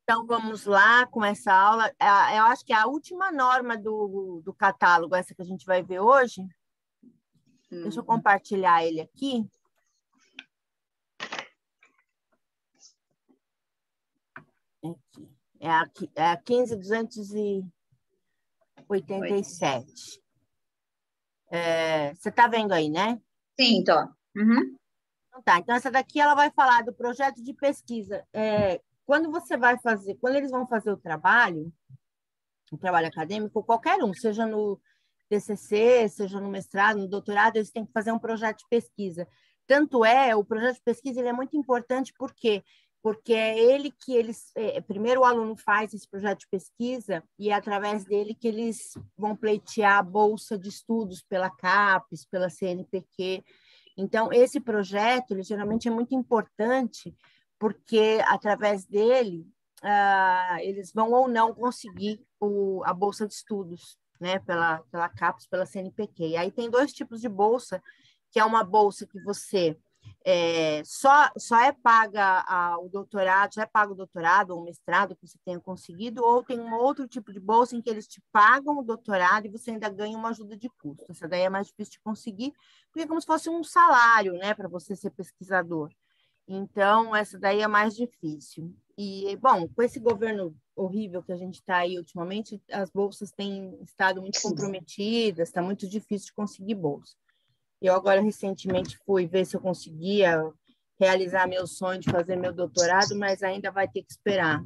Então, vamos lá com essa aula. Eu acho que é a última norma do catálogo, essa que a gente vai ver hoje. Deixa eu compartilhar ele aqui. Aqui. É a 15.287. Você está vendo aí, né? Sim, tô. Uhum. Então essa daqui ela vai falar do projeto de pesquisa. Quando eles vão fazer o trabalho acadêmico, qualquer um, seja no TCC, seja no mestrado, no doutorado, eles têm que fazer um projeto de pesquisa. O projeto de pesquisa ele é muito importante, por quê? Porque é ele que primeiro o aluno faz esse projeto de pesquisa e é através dele que eles vão pleitear a bolsa de estudos pela CAPES, pela CNPq. Então, esse projeto, ele geralmente é muito importante, porque através dele, eles vão ou não conseguir a bolsa de estudos, né, pela CAPES, pela CNPq. E aí tem dois tipos de bolsa, que é uma bolsa que você só é paga o doutorado, já é pago o doutorado ou o mestrado que você tenha conseguido, ou tem um outro tipo de bolsa em que eles te pagam o doutorado e você ainda ganha uma ajuda de custo. Essa daí é mais difícil de conseguir, porque é como se fosse um salário, né, para você ser pesquisador. Então, essa daí é mais difícil. E, bom, com esse governo horrível que a gente está aí ultimamente, as bolsas têm estado muito comprometidas, está muito difícil de conseguir bolsa. Eu agora, recentemente, fui ver se eu conseguia realizar meu sonho de fazer meu doutorado, mas ainda vai ter que esperar,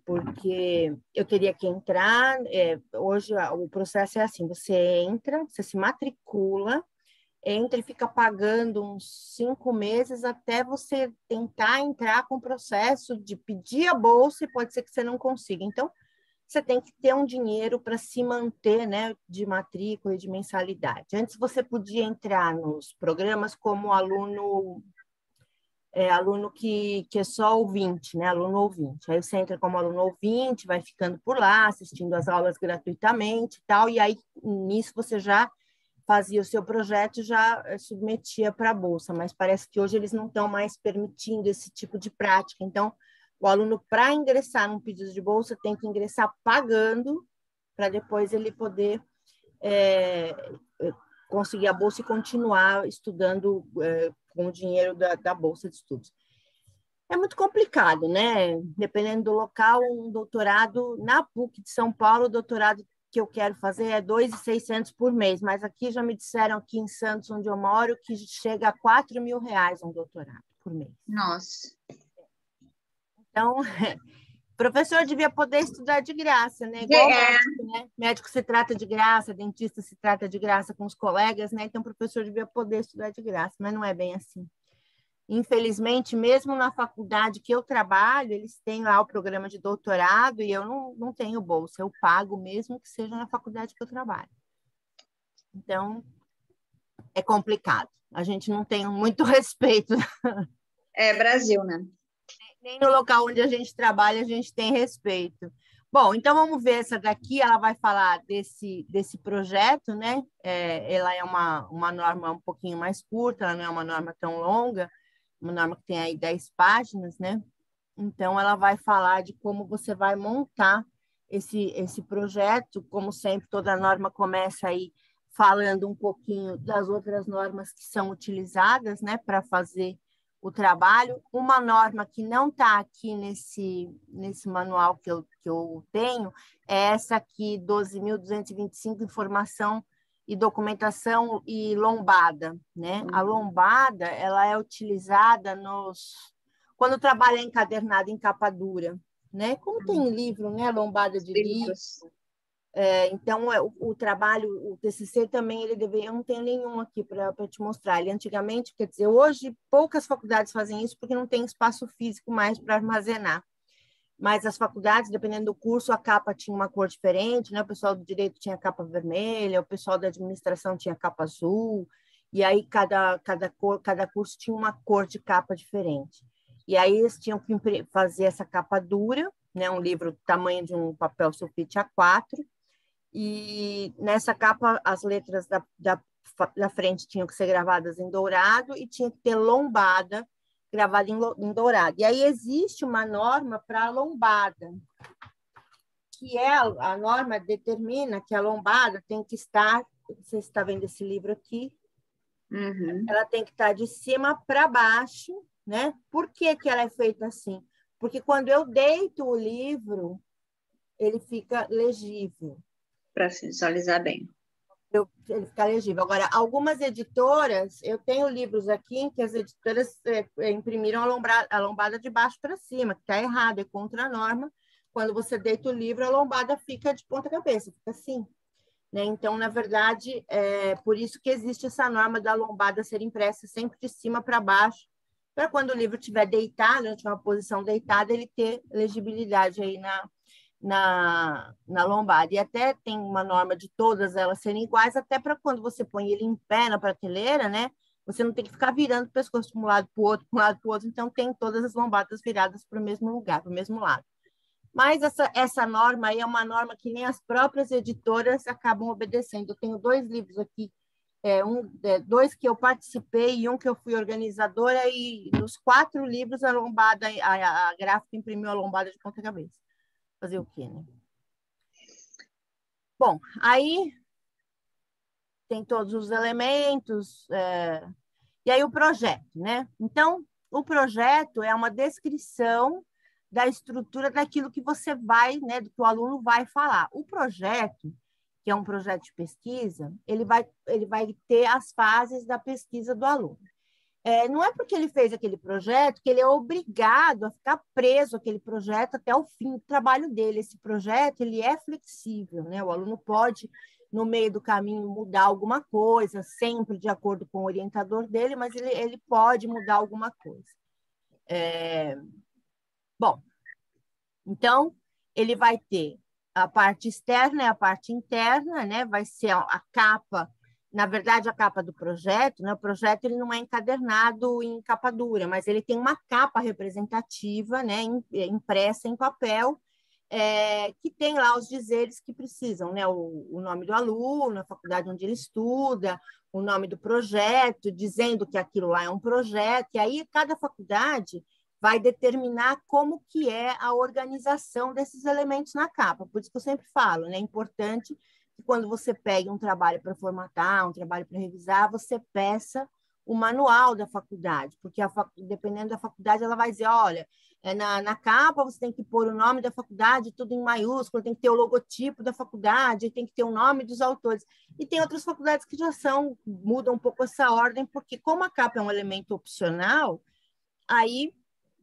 porque eu teria que entrar. Hoje, o processo é assim: você entra, você se matricula, entra e fica pagando uns 5 meses até você tentar entrar com o processo de pedir a bolsa e pode ser que você não consiga. Então, você tem que ter um dinheiro para se manter, né, de matrícula e de mensalidade. Antes você podia entrar nos programas como aluno que é só ouvinte, né, aluno ouvinte. Aí você entra como aluno ouvinte, vai ficando por lá, assistindo as aulas gratuitamente e tal, e aí nisso você já fazia o seu projeto e já submetia para a bolsa, mas parece que hoje eles não estão mais permitindo esse tipo de prática. Então, o aluno, para ingressar num pedido de bolsa, tem que ingressar pagando para depois ele poder é, conseguir a bolsa e continuar estudando com o dinheiro da bolsa de estudos. É muito complicado, né? Dependendo do local, um doutorado na PUC de São Paulo, o doutorado que eu quero fazer é 2.600 por mês, mas aqui já me disseram aqui em Santos, onde eu moro, que chega a R$ 4.000 um doutorado por mês. Nossa. Então, professor devia poder estudar de graça, né? Igual É, médico, né? Médico se trata de graça, dentista se trata de graça com os colegas, né? Então, o professor devia poder estudar de graça, mas não é bem assim. Infelizmente, mesmo na faculdade que eu trabalho, eles têm lá o programa de doutorado e eu não tenho bolsa, eu pago mesmo que seja na faculdade que eu trabalho. Então, é complicado. A gente não tem muito respeito. é Brasil, né? Nem no local onde a gente trabalha, a gente tem respeito. Bom, então vamos ver essa daqui, ela vai falar desse projeto, né? Ela é uma norma um pouquinho mais curta, ela não é uma norma tão longa, uma norma que tem aí 10 páginas, né? Então, ela vai falar de como você vai montar esse projeto. Como sempre, toda norma começa aí falando um pouquinho das outras normas que são utilizadas, né, para fazer o trabalho. Uma norma que não está aqui nesse manual que eu tenho é essa aqui, 12.225, informação e documentação e lombada, né? A lombada, ela é utilizada quando trabalha encadernado em capa dura, né? Como tem livro, né? Lombada de livro. Livros. Então, o trabalho, o TCC também, eu não tenho nenhum aqui para te mostrar. Ele antigamente, quer dizer, hoje poucas faculdades fazem isso porque não tem espaço físico mais para armazenar. Mas as faculdades, dependendo do curso, a capa tinha uma cor diferente, né? O pessoal do direito tinha capa vermelha, o pessoal da administração tinha capa azul, e aí cada curso tinha uma cor de capa diferente. E aí eles tinham que fazer essa capa dura, né? Um livro do tamanho de um papel sulfite A4, e nessa capa as letras da frente tinham que ser gravadas em dourado e tinha que ter lombada gravado em dourado. E aí existe uma norma para a lombada, que é a norma determina que a lombada tem que estar, você está vendo esse livro aqui, ela tem que estar de cima para baixo, né? Por que que ela é feita assim? Porque quando eu deito o livro, ele fica legível. Para visualizar bem. Ele fica legível. Agora, algumas editoras, eu tenho livros aqui em que as editoras imprimiram a lombada de baixo para cima, que está errado, é contra a norma. Quando você deita o livro, a lombada fica de ponta cabeça, fica assim. Né? Então, na verdade, é por isso que existe essa norma da lombada ser impressa sempre de cima para baixo, para quando o livro estiver deitado, tiver uma posição deitada, ele ter legibilidade aí na lombada. E até tem uma norma de todas elas serem iguais, até para quando você põe ele em pé na prateleira, né? Você não tem que ficar virando o pescoço de um lado para o outro, para um lado para o outro. Então, tem todas as lombadas viradas para o mesmo lugar, para o mesmo lado. Mas essa norma aí é uma norma que nem as próprias editoras acabam obedecendo. Eu tenho 2 livros aqui, dois que eu participei e um que eu fui organizadora, e nos 4 livros a lombada, a gráfica imprimiu a lombada de ponta cabeça. Fazer o quê, né? Bom, aí tem todos os elementos, e aí o projeto, né? Então, o projeto é uma descrição da estrutura daquilo que você vai, né, do que o aluno vai falar. O projeto, que é um projeto de pesquisa, ele vai ter as fases da pesquisa do aluno. Não é porque ele fez aquele projeto que ele é obrigado a ficar preso àquele projeto até o fim do trabalho dele. Esse projeto ele é flexível, né? O aluno pode, no meio do caminho, mudar alguma coisa, sempre de acordo com o orientador dele, mas ele pode mudar alguma coisa. Bom, então, ele vai ter a parte externa e a parte interna, né? Vai ser a capa, na verdade, a capa do projeto, né? O projeto ele não é encadernado em capa dura, mas ele tem uma capa representativa, né? Impressa em papel, que tem lá os dizeres que precisam, né? O nome do aluno, a faculdade onde ele estuda, o nome do projeto, dizendo que aquilo lá é um projeto, e aí cada faculdade vai determinar como que é a organização desses elementos na capa. Por isso que eu sempre falo, né? É importante que quando você pegue um trabalho para formatar, um trabalho para revisar, você peça o manual da faculdade, porque dependendo da faculdade, ela vai dizer, olha, na capa você tem que pôr o nome da faculdade, tudo em maiúsculo, tem que ter o logotipo da faculdade, tem que ter o nome dos autores. E tem outras faculdades que já mudam um pouco essa ordem, porque como a capa é um elemento opcional, aí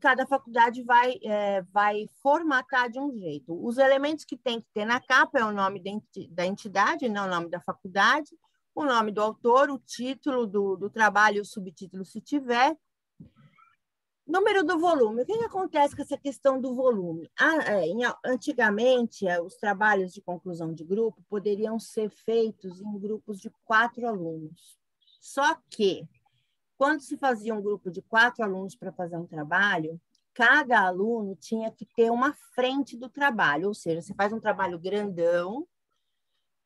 cada faculdade vai formatar de um jeito. Os elementos que tem que ter na capa é o nome da entidade, não o nome da faculdade, o nome do autor, o título do trabalho e o subtítulo, se tiver. Número do volume. O que acontece com essa questão do volume? Antigamente, os trabalhos de conclusão de grupo poderiam ser feitos em grupos de 4 alunos. Só que, quando se fazia um grupo de 4 alunos para fazer um trabalho, cada aluno tinha que ter uma frente do trabalho, ou seja, você faz um trabalho grandão,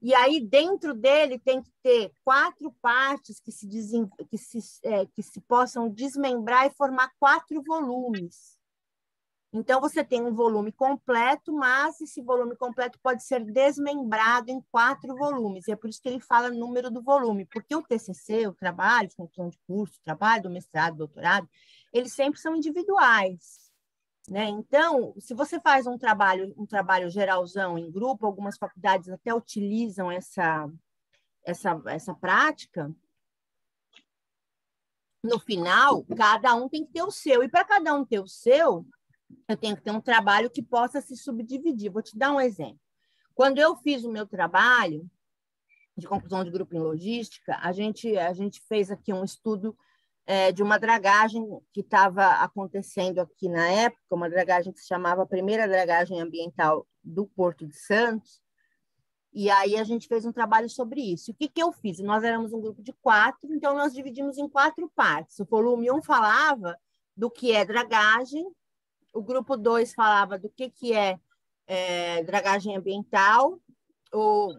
e aí dentro dele tem que ter 4 partes que se possam desmembrar e formar 4 volumes. Então, você tem um volume completo, mas esse volume completo pode ser desmembrado em 4 volumes. E é por isso que ele fala número do volume, porque o TCC, o trabalho de conclusão de curso, o trabalho do mestrado, do doutorado, eles sempre são individuais. Né? Então, se você faz um trabalho geralzão em grupo, algumas faculdades até utilizam essa prática, no final, cada um tem que ter o seu. E para cada um ter o seu, eu tenho que ter um trabalho que possa se subdividir. Vou te dar um exemplo. Quando eu fiz o meu trabalho de conclusão de grupo em logística, a gente fez aqui um estudo de uma dragagem que estava acontecendo aqui na época, uma dragagem que se chamava a primeira dragagem ambiental do Porto de Santos, e aí a gente fez um trabalho sobre isso. O que eu fiz? Nós éramos um grupo de 4, então nós dividimos em 4 partes. O volume 1 falava do que é dragagem, o grupo 2 falava do que é dragagem ambiental, o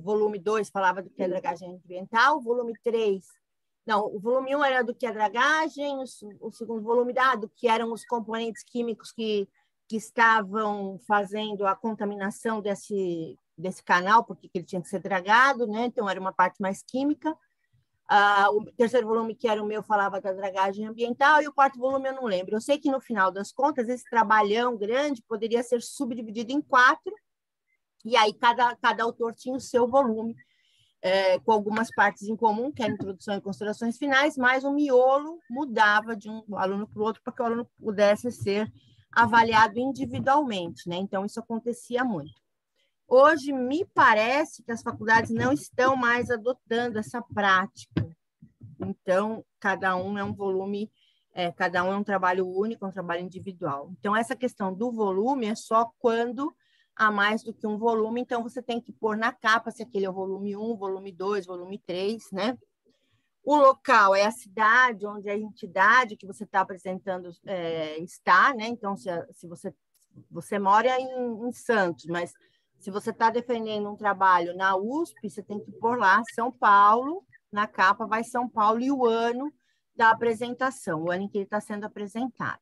volume 2 falava do que é dragagem ambiental, o volume 3 Não, o volume 1 era do que é dragagem, o segundo volume do que eram os componentes químicos que estavam fazendo a contaminação desse canal, porque ele tinha que ser dragado, né? Então, era uma parte mais química. O terceiro volume, que era o meu, falava da dragagem ambiental, e o quarto volume eu não lembro. Eu sei que, no final das contas, esse trabalhão grande poderia ser subdividido em 4, e aí cada autor tinha o seu volume, com algumas partes em comum, que era introdução e considerações finais, mas o miolo mudava de um aluno para o outro, para que o aluno pudesse ser avaliado individualmente, né? Então, isso acontecia muito. Hoje, me parece que as faculdades não estão mais adotando essa prática. Então, cada um é um volume, cada um é um trabalho único, um trabalho individual. Então, essa questão do volume é só quando há mais do que um volume, então você tem que pôr na capa se aquele é o volume 1, volume 2, volume 3, né? O local é a cidade onde a entidade que você está apresentando está, né? Então, se você mora em Santos, mas se você está defendendo um trabalho na USP, você tem que pôr lá São Paulo, na capa vai São Paulo e o ano da apresentação, o ano em que ele está sendo apresentado.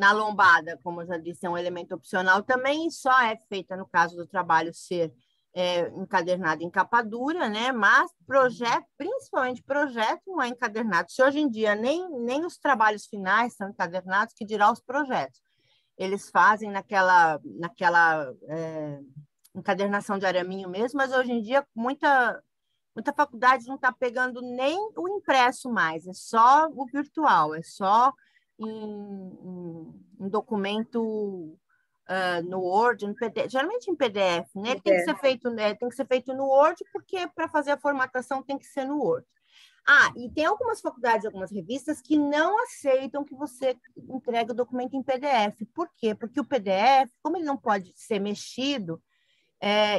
Na lombada, como eu já disse, é um elemento opcional também, só é feita no caso do trabalho ser encadernado em capa dura, né? Mas projeto, principalmente projeto, não é encadernado. Se hoje em dia nem os trabalhos finais são encadernados, que dirá os projetos. Eles fazem naquela encadernação de araminho mesmo, mas hoje em dia muita faculdade não está pegando nem o impresso mais, é só o virtual, é só em documento no Word, no PDF, geralmente em PDF, né? Tem que ser feito no Word, porque para fazer a formatação tem que ser no Word. E tem algumas faculdades, algumas revistas que não aceitam que você entregue o documento em PDF. Por quê? Porque o PDF, como ele não pode ser mexido,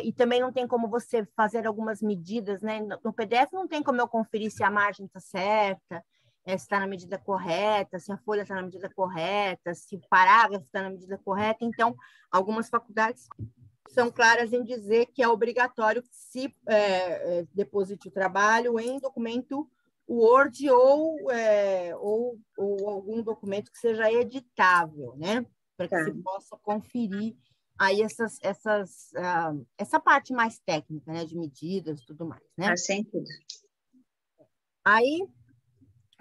e também não tem como você fazer algumas medidas, né? No PDF não tem como eu conferir se a margem está certa, se está na medida correta, se a folha está na medida correta, se o parágrafo está na medida correta. Então, algumas faculdades são claras em dizer que é obrigatório que se deposite o trabalho em documento Word ou algum documento que seja editável, né? Para que se possa conferir aí essa parte mais técnica, né? De medidas e tudo mais, né? Sem tudo. Aí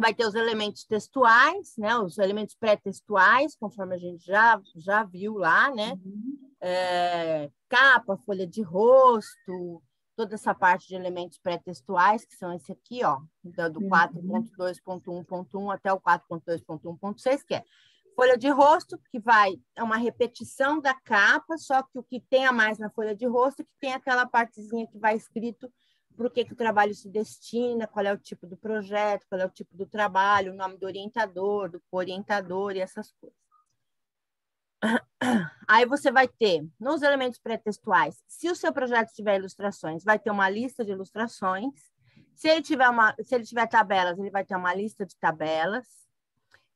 vai ter os elementos textuais, né? Os elementos pré-textuais, conforme a gente já viu lá, né? Capa, folha de rosto, toda essa parte de elementos pré-textuais, que são esse aqui, ó, do 4.2.1.1 até o 4.2.1.6, que é folha de rosto, que é uma repetição da capa, só que o que tem a mais na folha de rosto é que tem aquela partezinha que vai escrito para o que o trabalho se destina, qual é o tipo do projeto, qual é o tipo do trabalho, o nome do orientador, do orientador e essas coisas. Aí você vai ter, nos elementos pré-textuais, se o seu projeto tiver ilustrações, vai ter uma lista de ilustrações. Se ele tiver tabelas, ele vai ter uma lista de tabelas.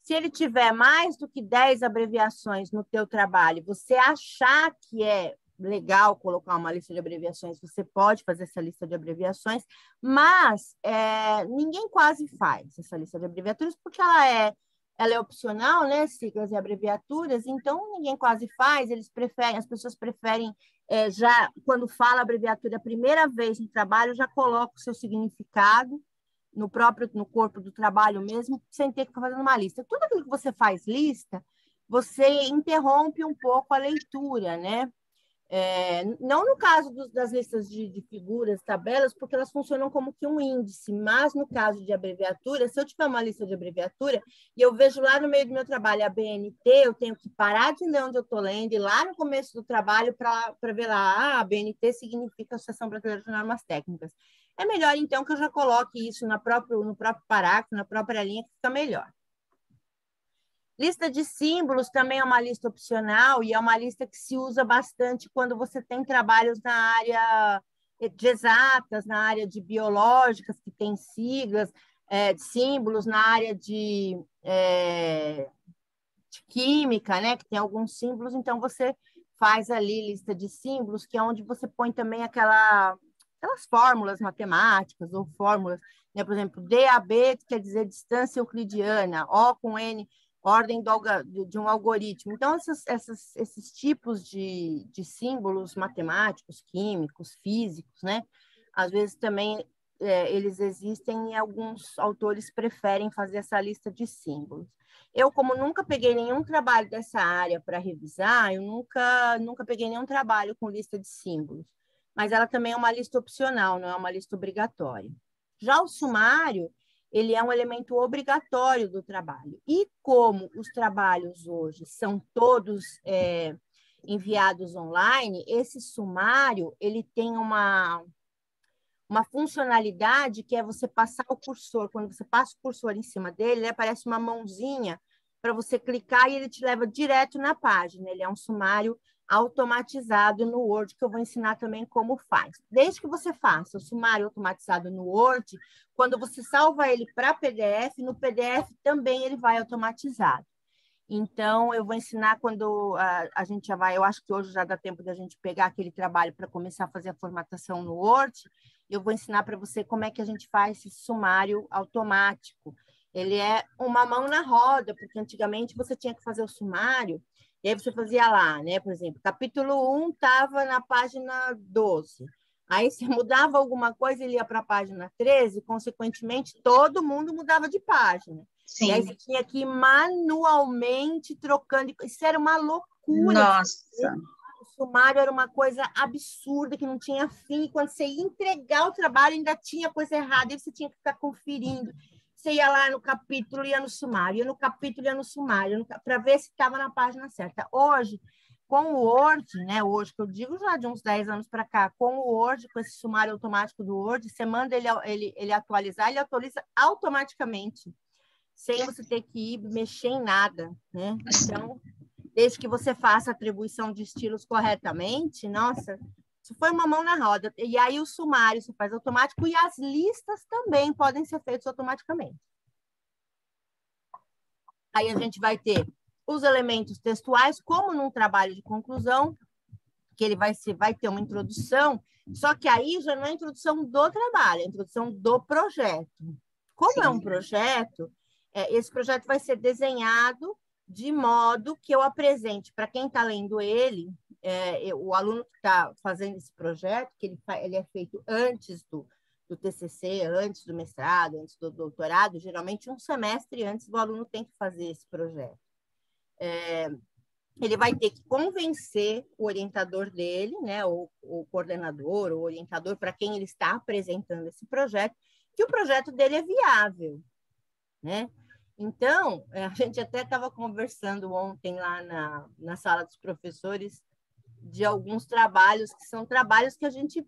Se ele tiver mais do que 10 abreviações no teu trabalho, você achar que é legal colocar uma lista de abreviações, você pode fazer essa lista de abreviações, mas ninguém quase faz essa lista de abreviaturas, porque ela é opcional, né? Siglas e abreviaturas, então ninguém quase faz, as pessoas preferem, já quando fala abreviatura a primeira vez no trabalho, já coloca o seu significado no corpo do trabalho mesmo, sem ter que ficar fazendo uma lista. Tudo aquilo que você faz lista, você interrompe um pouco a leitura, né? Não no caso das listas de figuras, tabelas, porque elas funcionam como que um índice, mas no caso de abreviatura, se eu tiver uma lista de abreviatura e eu vejo lá no meio do meu trabalho a BNT, eu tenho que parar de ler onde eu estou lendo e lá no começo do trabalho para ver lá, a BNT significa Associação Brasileira de Normas Técnicas. É melhor, então, que eu já coloque isso no próprio parágrafo, na própria linha, que fica melhor. Lista de símbolos também é uma lista opcional e é uma lista que se usa bastante quando você tem trabalhos na área de exatas, na área de biológicas, que tem siglas, símbolos, na área de química, né, que tem alguns símbolos, então você faz ali lista de símbolos, que é onde você põe também aquela aquelas fórmulas matemáticas ou fórmulas, né? Por exemplo, DAB quer dizer distância euclidiana, O com N, ordem de um algoritmo. Então, esses tipos de símbolos matemáticos, químicos, físicos, né? Às vezes também eles existem e alguns autores preferem fazer essa lista de símbolos. Eu, como nunca peguei nenhum trabalho dessa área para revisar, eu nunca peguei nenhum trabalho com lista de símbolos. Mas ela também é uma lista opcional, não é uma lista obrigatória. Já o sumário, ele é um elemento obrigatório do trabalho. E como os trabalhos hoje são todos enviados online, esse sumário ele tem uma funcionalidade que é você passar o cursor. Quando você passa o cursor em cima dele, ele aparece uma mãozinha para você clicar e ele te leva direto na página. Ele é um sumário automatizado no Word, que eu vou ensinar também como faz. Desde que você faça o sumário automatizado no Word, quando você salva ele para PDF, no PDF também ele vai automatizado. Então, eu vou ensinar quando a gente já vai, eu acho que hoje já dá tempo da gente pegar aquele trabalho para começar a fazer a formatação no Word, eu vou ensinar para você como é que a gente faz esse sumário automático. Ele é uma mão na roda, porque antigamente você tinha que fazer o sumário, e aí você fazia lá, né? Por exemplo, capítulo 1 estava na página 12. Aí você mudava alguma coisa, ele ia para a página 13, consequentemente, todo mundo mudava de página. Sim. E aí você tinha que ir manualmente trocando. Isso era uma loucura. Nossa. O sumário era uma coisa absurda, que não tinha fim. E quando você ia entregar o trabalho, ainda tinha coisa errada. E você tinha que ficar conferindo. Você ia lá no capítulo, ia no sumário. Ia no capítulo, ia no sumário. Para ver se estava na página certa. Hoje, com o Word, né? Hoje, que eu digo já de uns 10 anos para cá, com o Word, com esse sumário automático do Word, você manda ele atualizar, ele atualiza automaticamente, sem você ter que ir mexer em nada, né? Então, desde que você faça a atribuição de estilos corretamente, nossa, isso foi uma mão na roda. E aí o sumário se faz automático e as listas também podem ser feitas automaticamente. Aí a gente vai ter os elementos textuais, como num trabalho de conclusão, que ele vai ter uma introdução, só que aí já não é a introdução do trabalho, é a introdução do projeto. Como Sim. É um projeto, esse projeto vai ser desenhado de modo que eu apresente para quem está lendo ele, o aluno que está fazendo esse projeto, que ele é feito antes do TCC, antes do mestrado, antes do doutorado, geralmente um semestre antes do aluno tem que fazer esse projeto. Ele vai ter que convencer o orientador dele, né, o coordenador, o orientador, para quem ele está apresentando esse projeto, que o projeto dele é viável, né? Então, a gente até estava conversando ontem lá na sala dos professores de alguns trabalhos que são trabalhos que a gente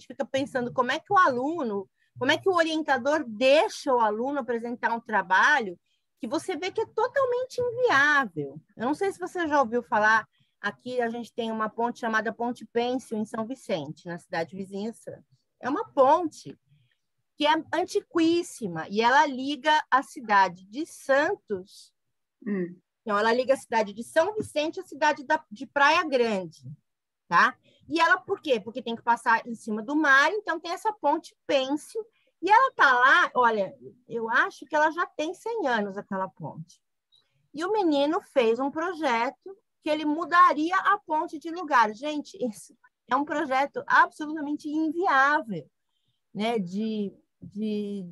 fica pensando como é que o orientador deixa o aluno apresentar um trabalho que você vê que é totalmente inviável. Eu não sei se você já ouviu falar, aqui a gente tem uma ponte chamada Ponte Pêncil, em São Vicente, na cidade vizinha Santos. É uma ponte que é antiquíssima, e ela liga a cidade de Santos, então ela liga a cidade de São Vicente à cidade de Praia Grande, tá? E ela, por quê? Porque tem que passar em cima do mar, então tem essa ponte pêncil, e ela tá lá, olha, eu acho que ela já tem 100 anos, aquela ponte. E o menino fez um projeto que ele mudaria a ponte de lugar. Gente, esse é um projeto absolutamente inviável, né?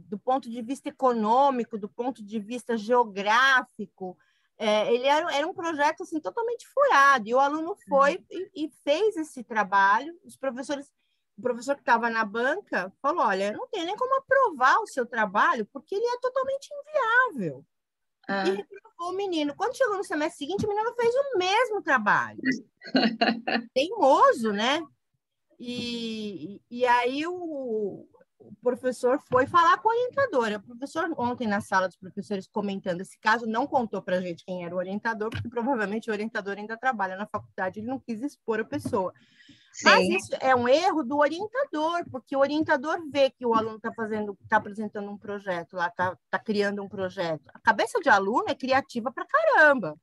Do ponto de vista econômico, do ponto de vista geográfico, ele era um projeto assim, totalmente furado, e o aluno foi e fez esse trabalho. O professor que estava na banca falou, olha, não tem nem como aprovar o seu trabalho, porque ele é totalmente inviável. E reprovou o menino. Quando chegou no semestre seguinte, o menino fez o mesmo trabalho. Teimoso, né? E aí o professor foi falar com a orientadora. O professor, ontem, na sala dos professores, comentando esse caso, não contou para a gente quem era o orientador, porque provavelmente o orientador ainda trabalha na faculdade, ele não quis expor a pessoa. Sim. Mas isso é um erro do orientador, porque o orientador vê que o aluno está apresentando um projeto lá, está criando um projeto. A cabeça de aluno é criativa para caramba.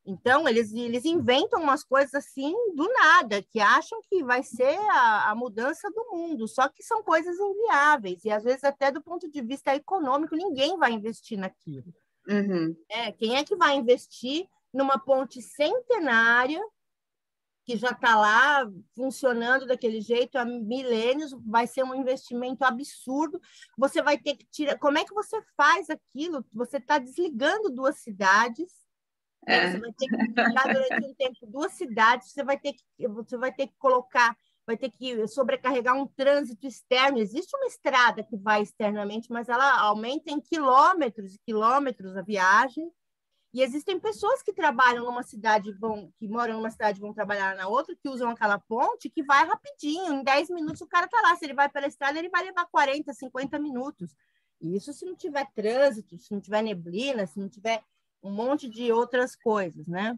Então, eles inventam umas coisas assim do nada, que acham que vai ser a mudança do mundo, só que são coisas inviáveis, e às vezes até do ponto de vista econômico, ninguém vai investir naquilo. Uhum. Quem é que vai investir numa ponte centenária que já está lá funcionando daquele jeito há milênios? Vai ser um investimento absurdo. Você vai ter que tirar. Como é que você faz aquilo? Você está desligando duas cidades, né? Você vai ter que ficar durante um tempo duas cidades. Você vai ter que colocar, vai ter que sobrecarregar um trânsito externo. Existe uma estrada que vai externamente, mas ela aumenta em quilômetros e quilômetros a viagem. E existem pessoas que trabalham numa cidade, que moram numa cidade e vão trabalhar na outra, que usam aquela ponte, que vai rapidinho, em 10 minutos o cara está lá. Se ele vai pela estrada, ele vai levar 40, 50 minutos. E isso se não tiver trânsito, se não tiver neblina, se não tiver um monte de outras coisas, né?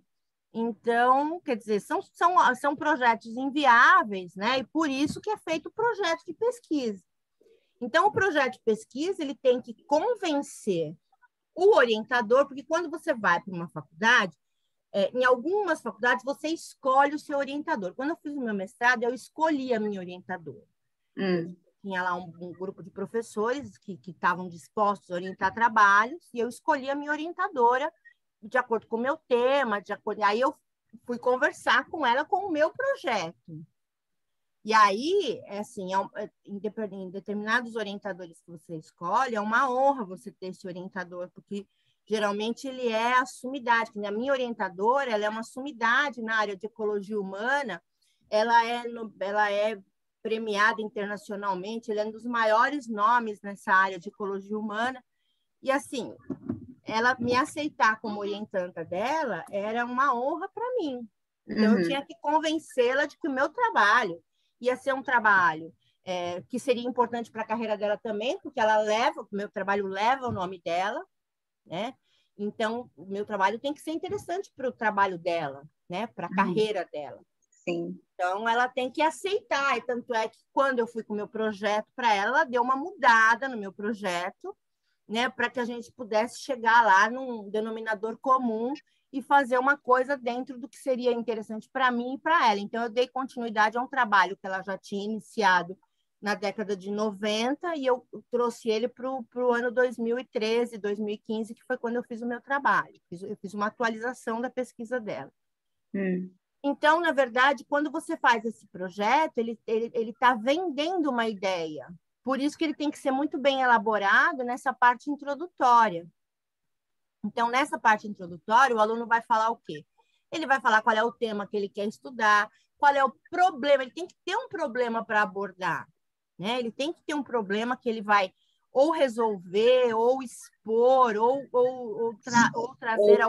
Então, quer dizer, são projetos inviáveis, né? E por isso que é feito o projeto de pesquisa. Então, o projeto de pesquisa ele tem que convencer o orientador, porque quando você vai para uma faculdade, em algumas faculdades você escolhe o seu orientador. Quando eu fiz o meu mestrado, eu escolhi a minha orientadora. Eu tinha lá um grupo de professores que estavam dispostos a orientar trabalhos, e eu escolhi a minha orientadora de acordo com o meu tema, aí eu fui conversar com ela com o meu projeto. E aí, assim, em determinados orientadores que você escolhe, é uma honra você ter esse orientador, porque geralmente ele é a sumidade. A minha orientadora, ela é uma sumidade na área de ecologia humana, ela é premiada internacionalmente, ela é um dos maiores nomes nessa área de ecologia humana. E, assim, ela me aceitar como orientanda dela era uma honra para mim. Então, eu tinha que convencê-la de que o meu trabalho ia ser um trabalho que seria importante para a carreira dela também, porque o meu trabalho leva o nome dela, né? Então, o meu trabalho tem que ser interessante para o trabalho dela, né? Para a carreira dela. Sim. Então, ela tem que aceitar. E tanto é que, quando eu fui com o meu projeto para ela, ela deu uma mudada no meu projeto, né? Para que a gente pudesse chegar lá num denominador comum e fazer uma coisa dentro do que seria interessante para mim e para ela. Então, eu dei continuidade a um trabalho que ela já tinha iniciado na década de 90 e eu trouxe ele para o ano 2013, 2015, que foi quando eu fiz o meu trabalho. Eu fiz uma atualização da pesquisa dela. Então, na verdade, quando você faz esse projeto, ele está vendendo uma ideia. Por isso que ele tem que ser muito bem elaborado nessa parte introdutória. Então, nessa parte introdutória, o aluno vai falar o quê? Ele vai falar qual é o tema que ele quer estudar, qual é o problema. Ele tem que ter um problema para abordar, né? Ele tem que ter um problema que ele vai ou resolver, ou expor, ou trazer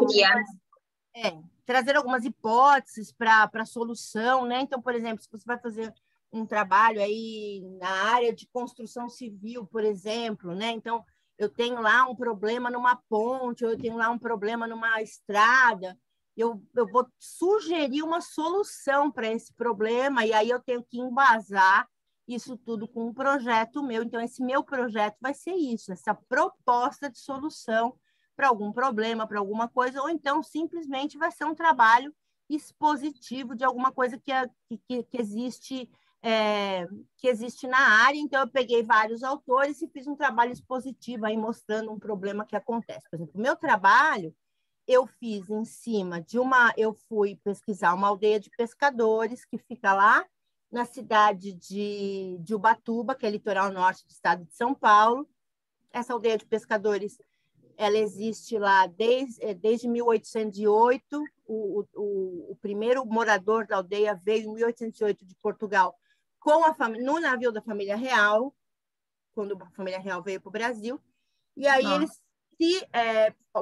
trazer algumas hipóteses para a solução, né? Então, por exemplo, se você vai fazer um trabalho aí na área de construção civil, por exemplo, né? Então, eu tenho lá um problema numa ponte, ou eu tenho lá um problema numa estrada, eu vou sugerir uma solução para esse problema, e aí eu tenho que embasar isso tudo com um projeto meu. Então, esse meu projeto vai ser isso, essa proposta de solução para algum problema, para alguma coisa, ou então simplesmente vai ser um trabalho expositivo de alguma coisa que existe que existe na área. Então, eu peguei vários autores e fiz um trabalho expositivo aí mostrando um problema que acontece. Por exemplo, o meu trabalho eu fiz em cima de eu fui pesquisar uma aldeia de pescadores que fica lá na cidade de Ubatuba, que é litoral norte do estado de São Paulo. Essa aldeia de pescadores ela existe lá desde 1808. O primeiro morador da aldeia veio em 1808 de Portugal no navio da família real, quando a família real veio para o Brasil. E aí eles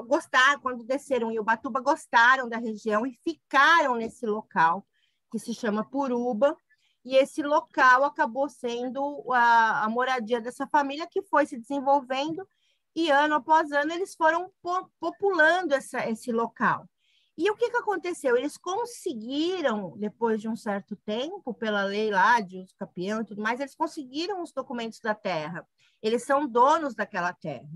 gostaram, quando desceram em Ubatuba, gostaram da região e ficaram nesse local, que se chama Puruba. E esse local acabou sendo a moradia dessa família, que foi se desenvolvendo, e ano após ano eles foram populando esse local. E o que aconteceu? Eles conseguiram, depois de um certo tempo, pela lei lá de uso capião e tudo mais, eles conseguiram os documentos da terra. Eles são donos daquela terra,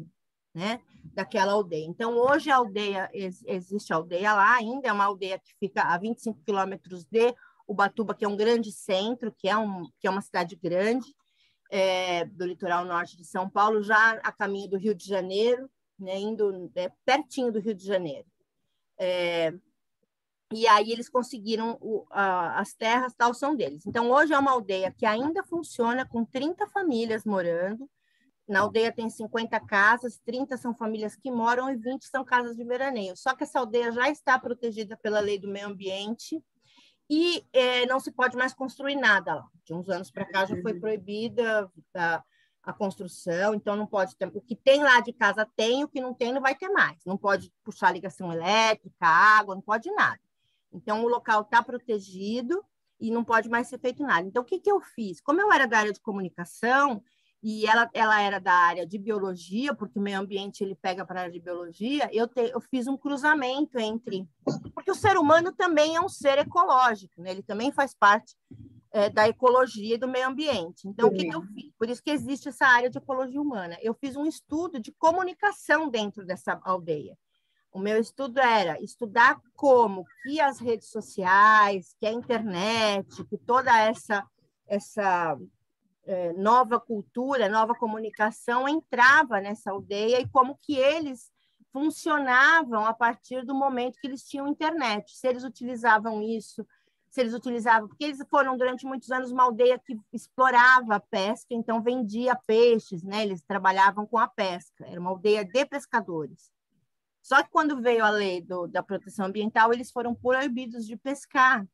né, daquela aldeia. Então, hoje a aldeia, existe a aldeia lá ainda, é uma aldeia que fica a 25 quilômetros de Ubatuba, que é um grande centro, que é uma cidade grande, do litoral norte de São Paulo, já a caminho do Rio de Janeiro, né, indo pertinho do Rio de Janeiro. E aí eles conseguiram as terras, tal, são deles. Então, hoje é uma aldeia que ainda funciona com 30 famílias morando. Na aldeia tem 50 casas, 30 são famílias que moram e 20 são casas de veraneio. Só que essa aldeia já está protegida pela lei do meio ambiente e não se pode mais construir nada lá. De uns anos para cá já foi proibida a construção, então não pode ter. O que tem lá de casa tem, o que não tem não vai ter mais. Não pode puxar ligação elétrica, água, não pode nada. Então o local está protegido e não pode mais ser feito nada. Então o que eu fiz? Como eu era da área de comunicação, e ela era da área de biologia, porque o meio ambiente ele pega para a área de biologia, eu fiz um cruzamento entre... Porque o ser humano também é um ser ecológico, né? Ele também faz parte da ecologia e do meio ambiente. Então, o que eu fiz? Por isso que existe essa área de ecologia humana. Eu fiz um estudo de comunicação dentro dessa aldeia. O meu estudo era estudar como que as redes sociais, que a internet, que toda essa nova cultura, nova comunicação entrava nessa aldeia e como que eles funcionavam a partir do momento que eles tinham internet. Se eles utilizavam isso, porque eles foram durante muitos anos uma aldeia que explorava a pesca, então vendia peixes, né? Eles trabalhavam com a pesca, era uma aldeia de pescadores. Só que quando veio a lei da proteção ambiental, eles foram proibidos de pescar.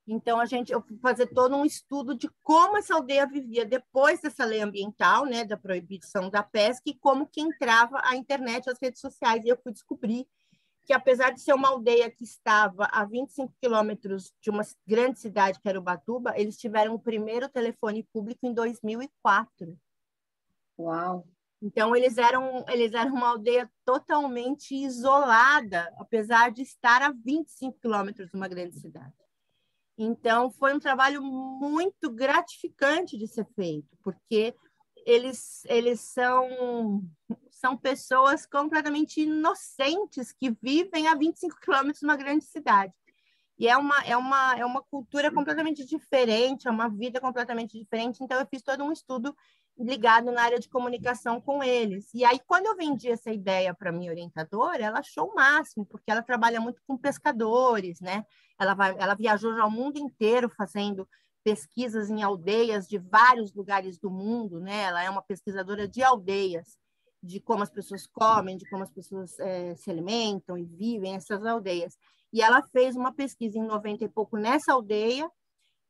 Então, eu fui fazer todo um estudo de como essa aldeia vivia depois dessa lei ambiental, né, da proibição da pesca, e como que entrava a internet, as redes sociais. E eu fui descobrir que, apesar de ser uma aldeia que estava a 25 quilômetros de uma grande cidade, que era Ubatuba, eles tiveram o primeiro telefone público em 2004. Uau! Então, eles eram uma aldeia totalmente isolada, apesar de estar a 25 quilômetros de uma grande cidade. Então, foi um trabalho muito gratificante de ser feito, porque eles são pessoas completamente inocentes que vivem a 25 quilômetros de uma grande cidade. E é uma cultura completamente diferente, é uma vida completamente diferente. Então, eu fiz todo um estudo ligado na área de comunicação com eles. E aí, quando eu vendi essa ideia para a minha orientadora, ela achou o máximo, porque ela trabalha muito com pescadores, né? Ela viajou já o mundo inteiro fazendo pesquisas em aldeias de vários lugares do mundo, né? Ela é uma pesquisadora de aldeias, de como as pessoas comem, de como as pessoas se alimentam e vivem nessas aldeias. E ela fez uma pesquisa em 90 e pouco nessa aldeia,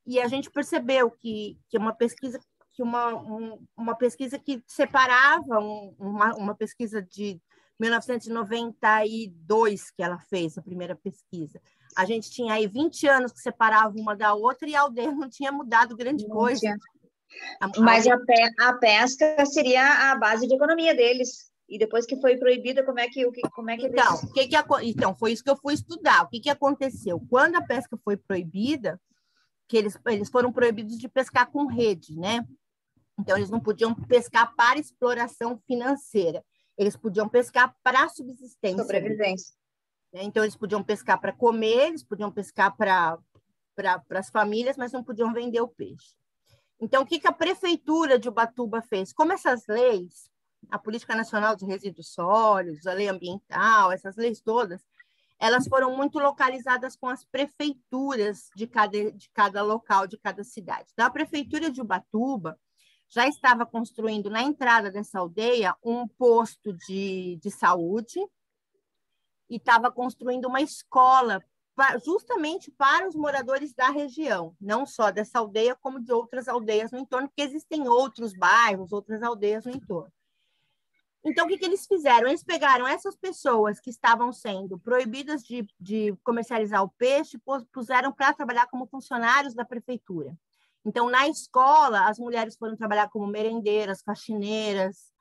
e a gente percebeu que uma pesquisa que separava uma pesquisa de 1992 que ela fez, a primeira pesquisa. A gente tinha aí 20 anos que separava uma da outra e a aldeia não tinha mudado grande coisa. Mas a pesca seria a base de economia deles. E depois que foi proibida, como é que Então, foi isso que eu fui estudar. O que aconteceu? Quando a pesca foi proibida, que eles foram proibidos de pescar com rede, né? Então, eles não podiam pescar para exploração financeira. Eles podiam pescar para subsistência. Sobrevivência. Então, eles podiam pescar para comer, eles podiam pescar para as famílias, mas não podiam vender o peixe. Então, o que a prefeitura de Ubatuba fez? Como essas leis, a Política Nacional de Resíduos Sólidos, a lei ambiental, essas leis todas, elas foram muito localizadas com as prefeituras de cada local, de cada cidade. Então, a prefeitura de Ubatuba já estava construindo na entrada dessa aldeia um posto de saúde e estava construindo uma escola justamente para os moradores da região, não só dessa aldeia, como de outras aldeias no entorno, porque existem outros bairros, outras aldeias no entorno. Então, o que eles fizeram? Eles pegaram essas pessoas que estavam sendo proibidas de comercializar o peixe e puseram para trabalhar como funcionários da prefeitura. Então, na escola, as mulheres foram trabalhar como merendeiras, faxineiras,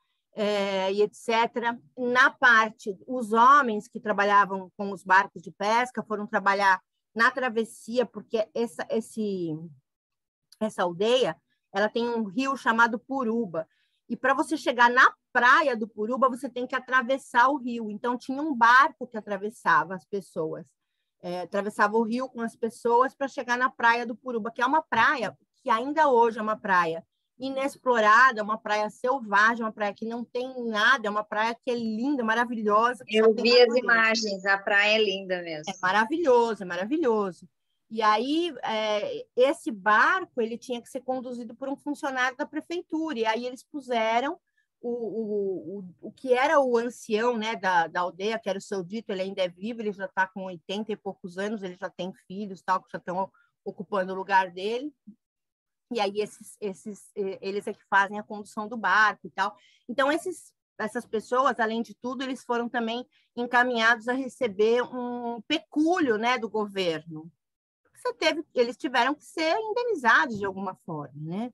e etc. Na parte, os homens que trabalhavam com os barcos de pesca foram trabalhar na travessia, porque essa aldeia ela tem um rio chamado Puruba. E para você chegar na praia do Puruba, você tem que atravessar o rio. Então, tinha um barco que atravessava as pessoas. Atravessava o rio com as pessoas para chegar na praia do Puruba, que é uma praia que ainda hoje é uma praia inexplorada, uma praia selvagem, uma praia que não tem nada, é uma praia que é linda, maravilhosa. Que Eu vi as imagens, a praia é linda mesmo. É maravilhoso, é maravilhoso. E aí, esse barco ele tinha que ser conduzido por um funcionário da prefeitura, e aí eles puseram o que era o ancião, né, da aldeia, que era o seu Dito, ele ainda é vivo, ele já está com 80 e poucos anos, ele já tem filhos, tal, que já estão ocupando o lugar dele, e aí eles é que fazem a condução do barco e tal. Então, essas pessoas, além de tudo, eles foram também encaminhados a receber um pecúlio, né, do governo. Eles tiveram que ser indenizados de alguma forma, né?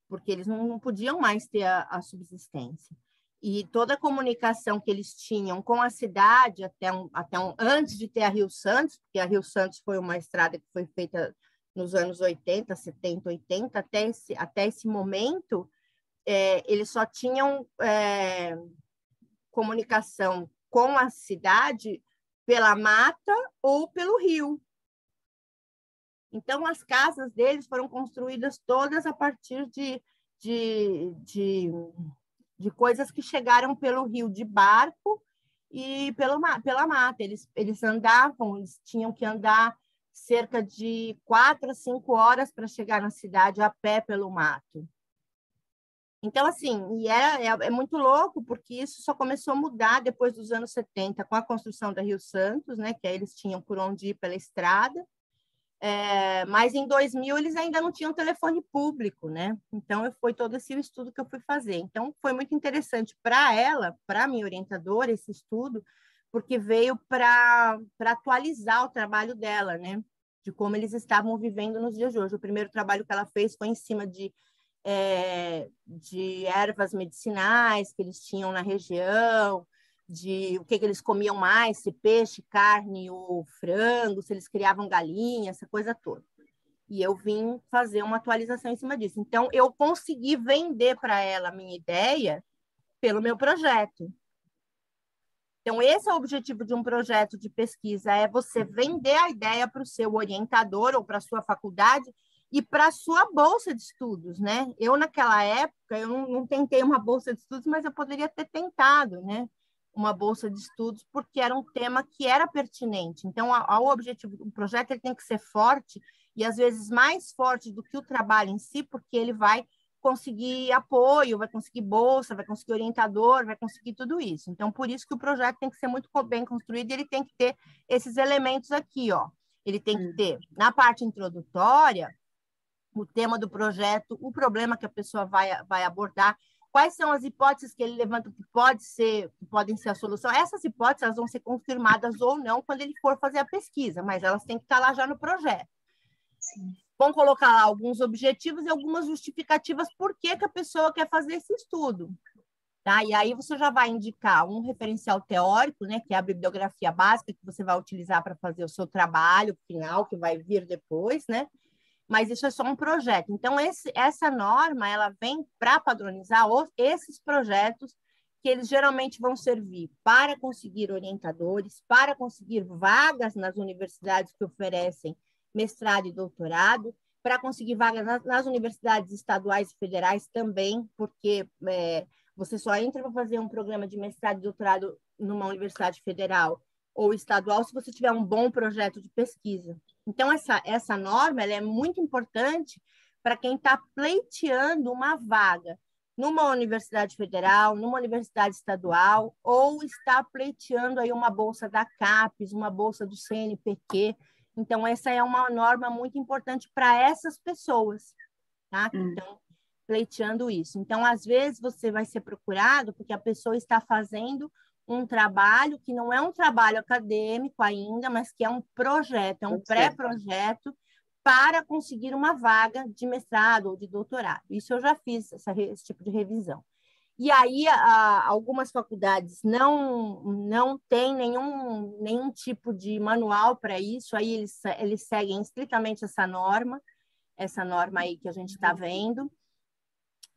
Porque eles não podiam mais ter a subsistência. E toda a comunicação que eles tinham com a cidade, antes de ter a Rio Santos, porque a Rio Santos foi uma estrada que foi feita nos anos 80, 70, 80, até esse momento, eles só tinham comunicação com a cidade pela mata ou pelo rio. Então, as casas deles foram construídas todas a partir de coisas que chegaram pelo rio, de barco e pela mata. Eles andavam, eles tinham que andar cerca de 4 a 5 horas para chegar na cidade a pé pelo mato. Então, assim, é muito louco, porque isso só começou a mudar depois dos anos 70, com a construção da Rio Santos, né, que aí eles tinham por onde ir pela estrada. Mas em 2000 eles ainda não tinham telefone público, né? Então foi todo esse estudo que eu fui fazer. Então foi muito interessante para ela, para a minha orientadora, esse estudo, porque veio para atualizar o trabalho dela, né? De como eles estavam vivendo nos dias de hoje. O primeiro trabalho que ela fez foi em cima de ervas medicinais que eles tinham na região, de o que eles comiam mais, se peixe, carne ou frango, se eles criavam galinha, essa coisa toda. E eu vim fazer uma atualização em cima disso. Então, eu consegui vender para ela a minha ideia pelo meu projeto. Então, esse é o objetivo de um projeto de pesquisa, é você vender a ideia para o seu orientador ou para a sua faculdade e para a sua bolsa de estudos, né? Eu, naquela época, eu não tentei uma bolsa de estudos, mas eu poderia ter tentado, né? Uma bolsa de estudos, porque era um tema que era pertinente. Então, o objetivo do projeto ele tem que ser forte e, às vezes, mais forte do que o trabalho em si, porque ele vai conseguir apoio, vai conseguir bolsa, vai conseguir orientador, vai conseguir tudo isso. Então, por isso que o projeto tem que ser muito bem construído e ele tem que ter esses elementos aqui, ó. Ele tem que ter, na parte introdutória, o tema do projeto, o problema que a pessoa vai abordar, quais são as hipóteses que ele levanta que podem ser a solução. Essas hipóteses elas vão ser confirmadas ou não quando ele for fazer a pesquisa, mas elas têm que estar lá já no projeto. Sim. Vão colocar lá alguns objetivos e algumas justificativas por que a pessoa quer fazer esse estudo. Tá? E aí você já vai indicar um referencial teórico, né, que é a bibliografia básica que você vai utilizar para fazer o seu trabalho final, que vai vir depois, né? Mas isso é só um projeto. Então, essa norma ela vem para padronizar esses projetos que eles geralmente vão servir para conseguir orientadores, para conseguir vagas nas universidades que oferecem mestrado e doutorado, para conseguir vagas nas universidades estaduais e federais também, porque você só entra para fazer um programa de mestrado e doutorado numa universidade federal ou estadual se você tiver um bom projeto de pesquisa. Então, essa norma ela é muito importante para quem está pleiteando uma vaga numa universidade federal, numa universidade estadual, ou está pleiteando aí uma bolsa da CAPES, uma bolsa do CNPq. Então, essa é uma norma muito importante para essas pessoas, tá? Que estão pleiteando isso. Então, às vezes, você vai ser procurado porque a pessoa está fazendo um trabalho que não é um trabalho acadêmico ainda, mas que é um projeto, é um pré-projeto para conseguir uma vaga de mestrado ou de doutorado. Isso eu já fiz, esse tipo de revisão. E aí, algumas faculdades não têm nenhum tipo de manual para isso, aí eles seguem estritamente essa norma aí que a gente está vendo.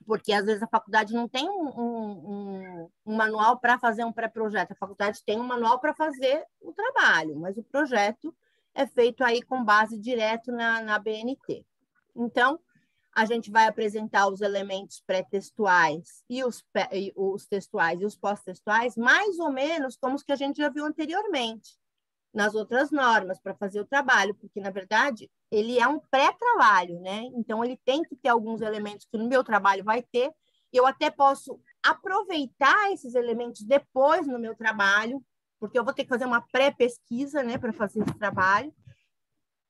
porque às vezes a faculdade não tem um manual para fazer um pré-projeto, a faculdade tem um manual para fazer o trabalho, mas o projeto é feito aí com base direto na BNT. Então, a gente vai apresentar os elementos pré-textuais e os textuais e os pós-textuais, mais ou menos como os que a gente já viu anteriormente, nas outras normas, para fazer o trabalho, porque, na verdade, ele é um pré-trabalho, né? Então, ele tem que ter alguns elementos que no meu trabalho vai ter, eu até posso aproveitar esses elementos depois no meu trabalho, porque eu vou ter que fazer uma pré-pesquisa, né, para fazer esse trabalho,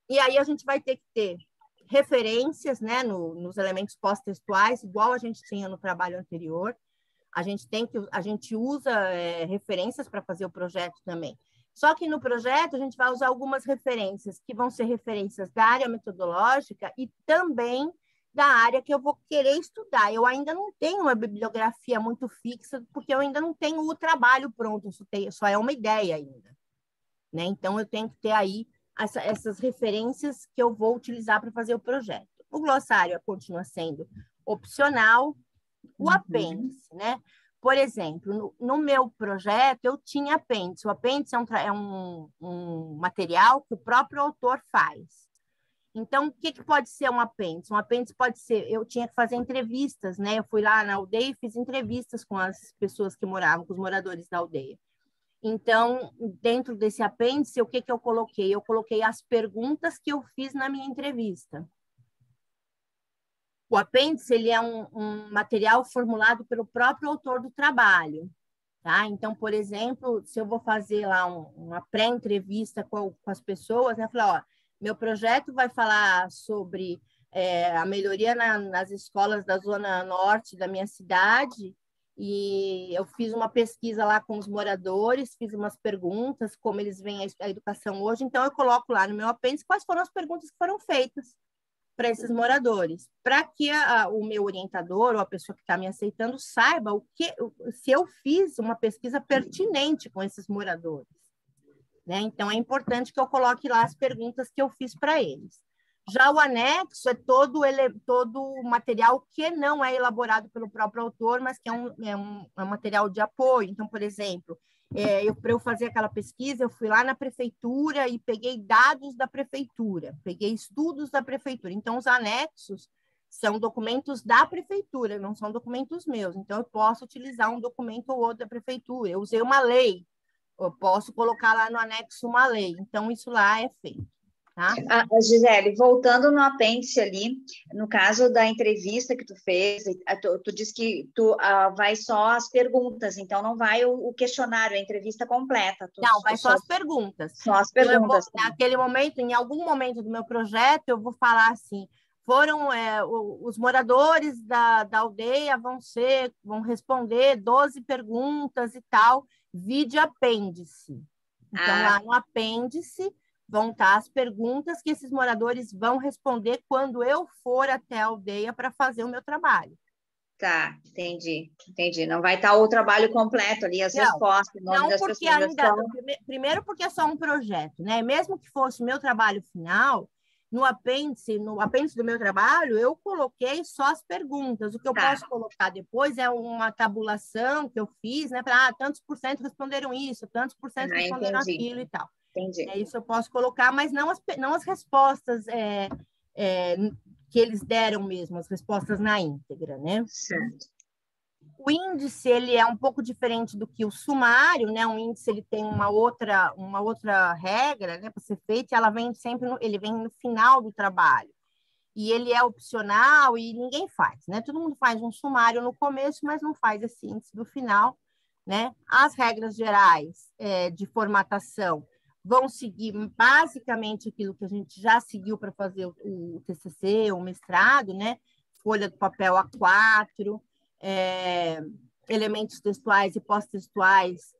e aí a gente vai ter que ter referências, né, nos elementos pós-textuais, igual a gente tinha no trabalho anterior. A gente usa referências para fazer o projeto também. Só que no projeto a gente vai usar algumas referências que vão ser referências da área metodológica e também da área que eu vou querer estudar. Eu ainda não tenho uma bibliografia muito fixa, porque eu ainda não tenho o trabalho pronto, só é uma ideia ainda, né? Então, eu tenho que ter aí essas referências que eu vou utilizar para fazer o projeto. O glossário continua sendo opcional, o apêndice, né? Por exemplo, no meu projeto, eu tinha apêndice. O apêndice é um material que o próprio autor faz. Então, o que pode ser um apêndice? Um apêndice pode ser... Eu tinha que fazer entrevistas, né? Eu fui lá na aldeia e fiz entrevistas com as pessoas que moravam, com os moradores da aldeia. Então, dentro desse apêndice, o que eu coloquei? Eu coloquei as perguntas que eu fiz na minha entrevista. O apêndice ele é um material formulado pelo próprio autor do trabalho. Tá? Então, por exemplo, se eu vou fazer lá uma pré-entrevista com as pessoas, né? Falar, ó, meu projeto vai falar sobre a melhoria nas escolas da Zona Norte da minha cidade, e eu fiz uma pesquisa lá com os moradores, fiz umas perguntas, como eles veem a educação hoje, então eu coloco lá no meu apêndice quais foram as perguntas que foram feitas para esses moradores, para que o meu orientador ou a pessoa que está me aceitando saiba se eu fiz uma pesquisa pertinente com esses moradores, né? Então, é importante que eu coloque lá as perguntas que eu fiz para eles. Já o anexo é todo o material que não é elaborado pelo próprio autor, mas que é um material de apoio. Então, por exemplo, para eu fazer aquela pesquisa, eu fui lá na prefeitura e peguei dados da prefeitura, peguei estudos da prefeitura. Então, os anexos são documentos da prefeitura, não são documentos meus. Então, eu posso utilizar um documento ou outro da prefeitura. Eu usei uma lei, eu posso colocar lá no anexo uma lei. Então, isso lá é feito. Tá? Gisele, voltando no apêndice ali, no caso da entrevista que tu fez, tu disse que tu vai só as perguntas, então não vai o questionário, a entrevista completa. Não, vai só as perguntas. Só as perguntas. Então, naquele momento, em algum momento do meu projeto, eu vou falar assim, os moradores da aldeia vão responder 12 perguntas e tal, vide apêndice. Então, lá no apêndice vão estar as perguntas que esses moradores vão responder quando eu for até a aldeia para fazer o meu trabalho. Tá, entendi. Não vai estar o trabalho completo ali, as respostas, o nome das porque pessoas. ainda, primeiro porque é só um projeto, né? Mesmo que fosse o meu trabalho final, no apêndice do meu trabalho, eu coloquei só as perguntas. O que eu posso colocar depois é uma tabulação que eu fiz, né? Para tantos por cento responderam isso, tantos por cento responderam aquilo e tal. Entendi. Isso eu posso colocar, mas não as respostas que eles deram mesmo, as respostas na íntegra, né? Certo. O índice ele é um pouco diferente do que o sumário, né? O índice ele tem uma outra regra, né, para ser feita, e ela vem ele vem no final do trabalho. E ele é opcional e ninguém faz, né? Todo mundo faz um sumário no começo, mas não faz esse índice do final, né? As regras gerais de formatação vão seguir basicamente aquilo que a gente já seguiu para fazer o TCC, o mestrado, né? Folha do papel A4, elementos textuais e pós-textuais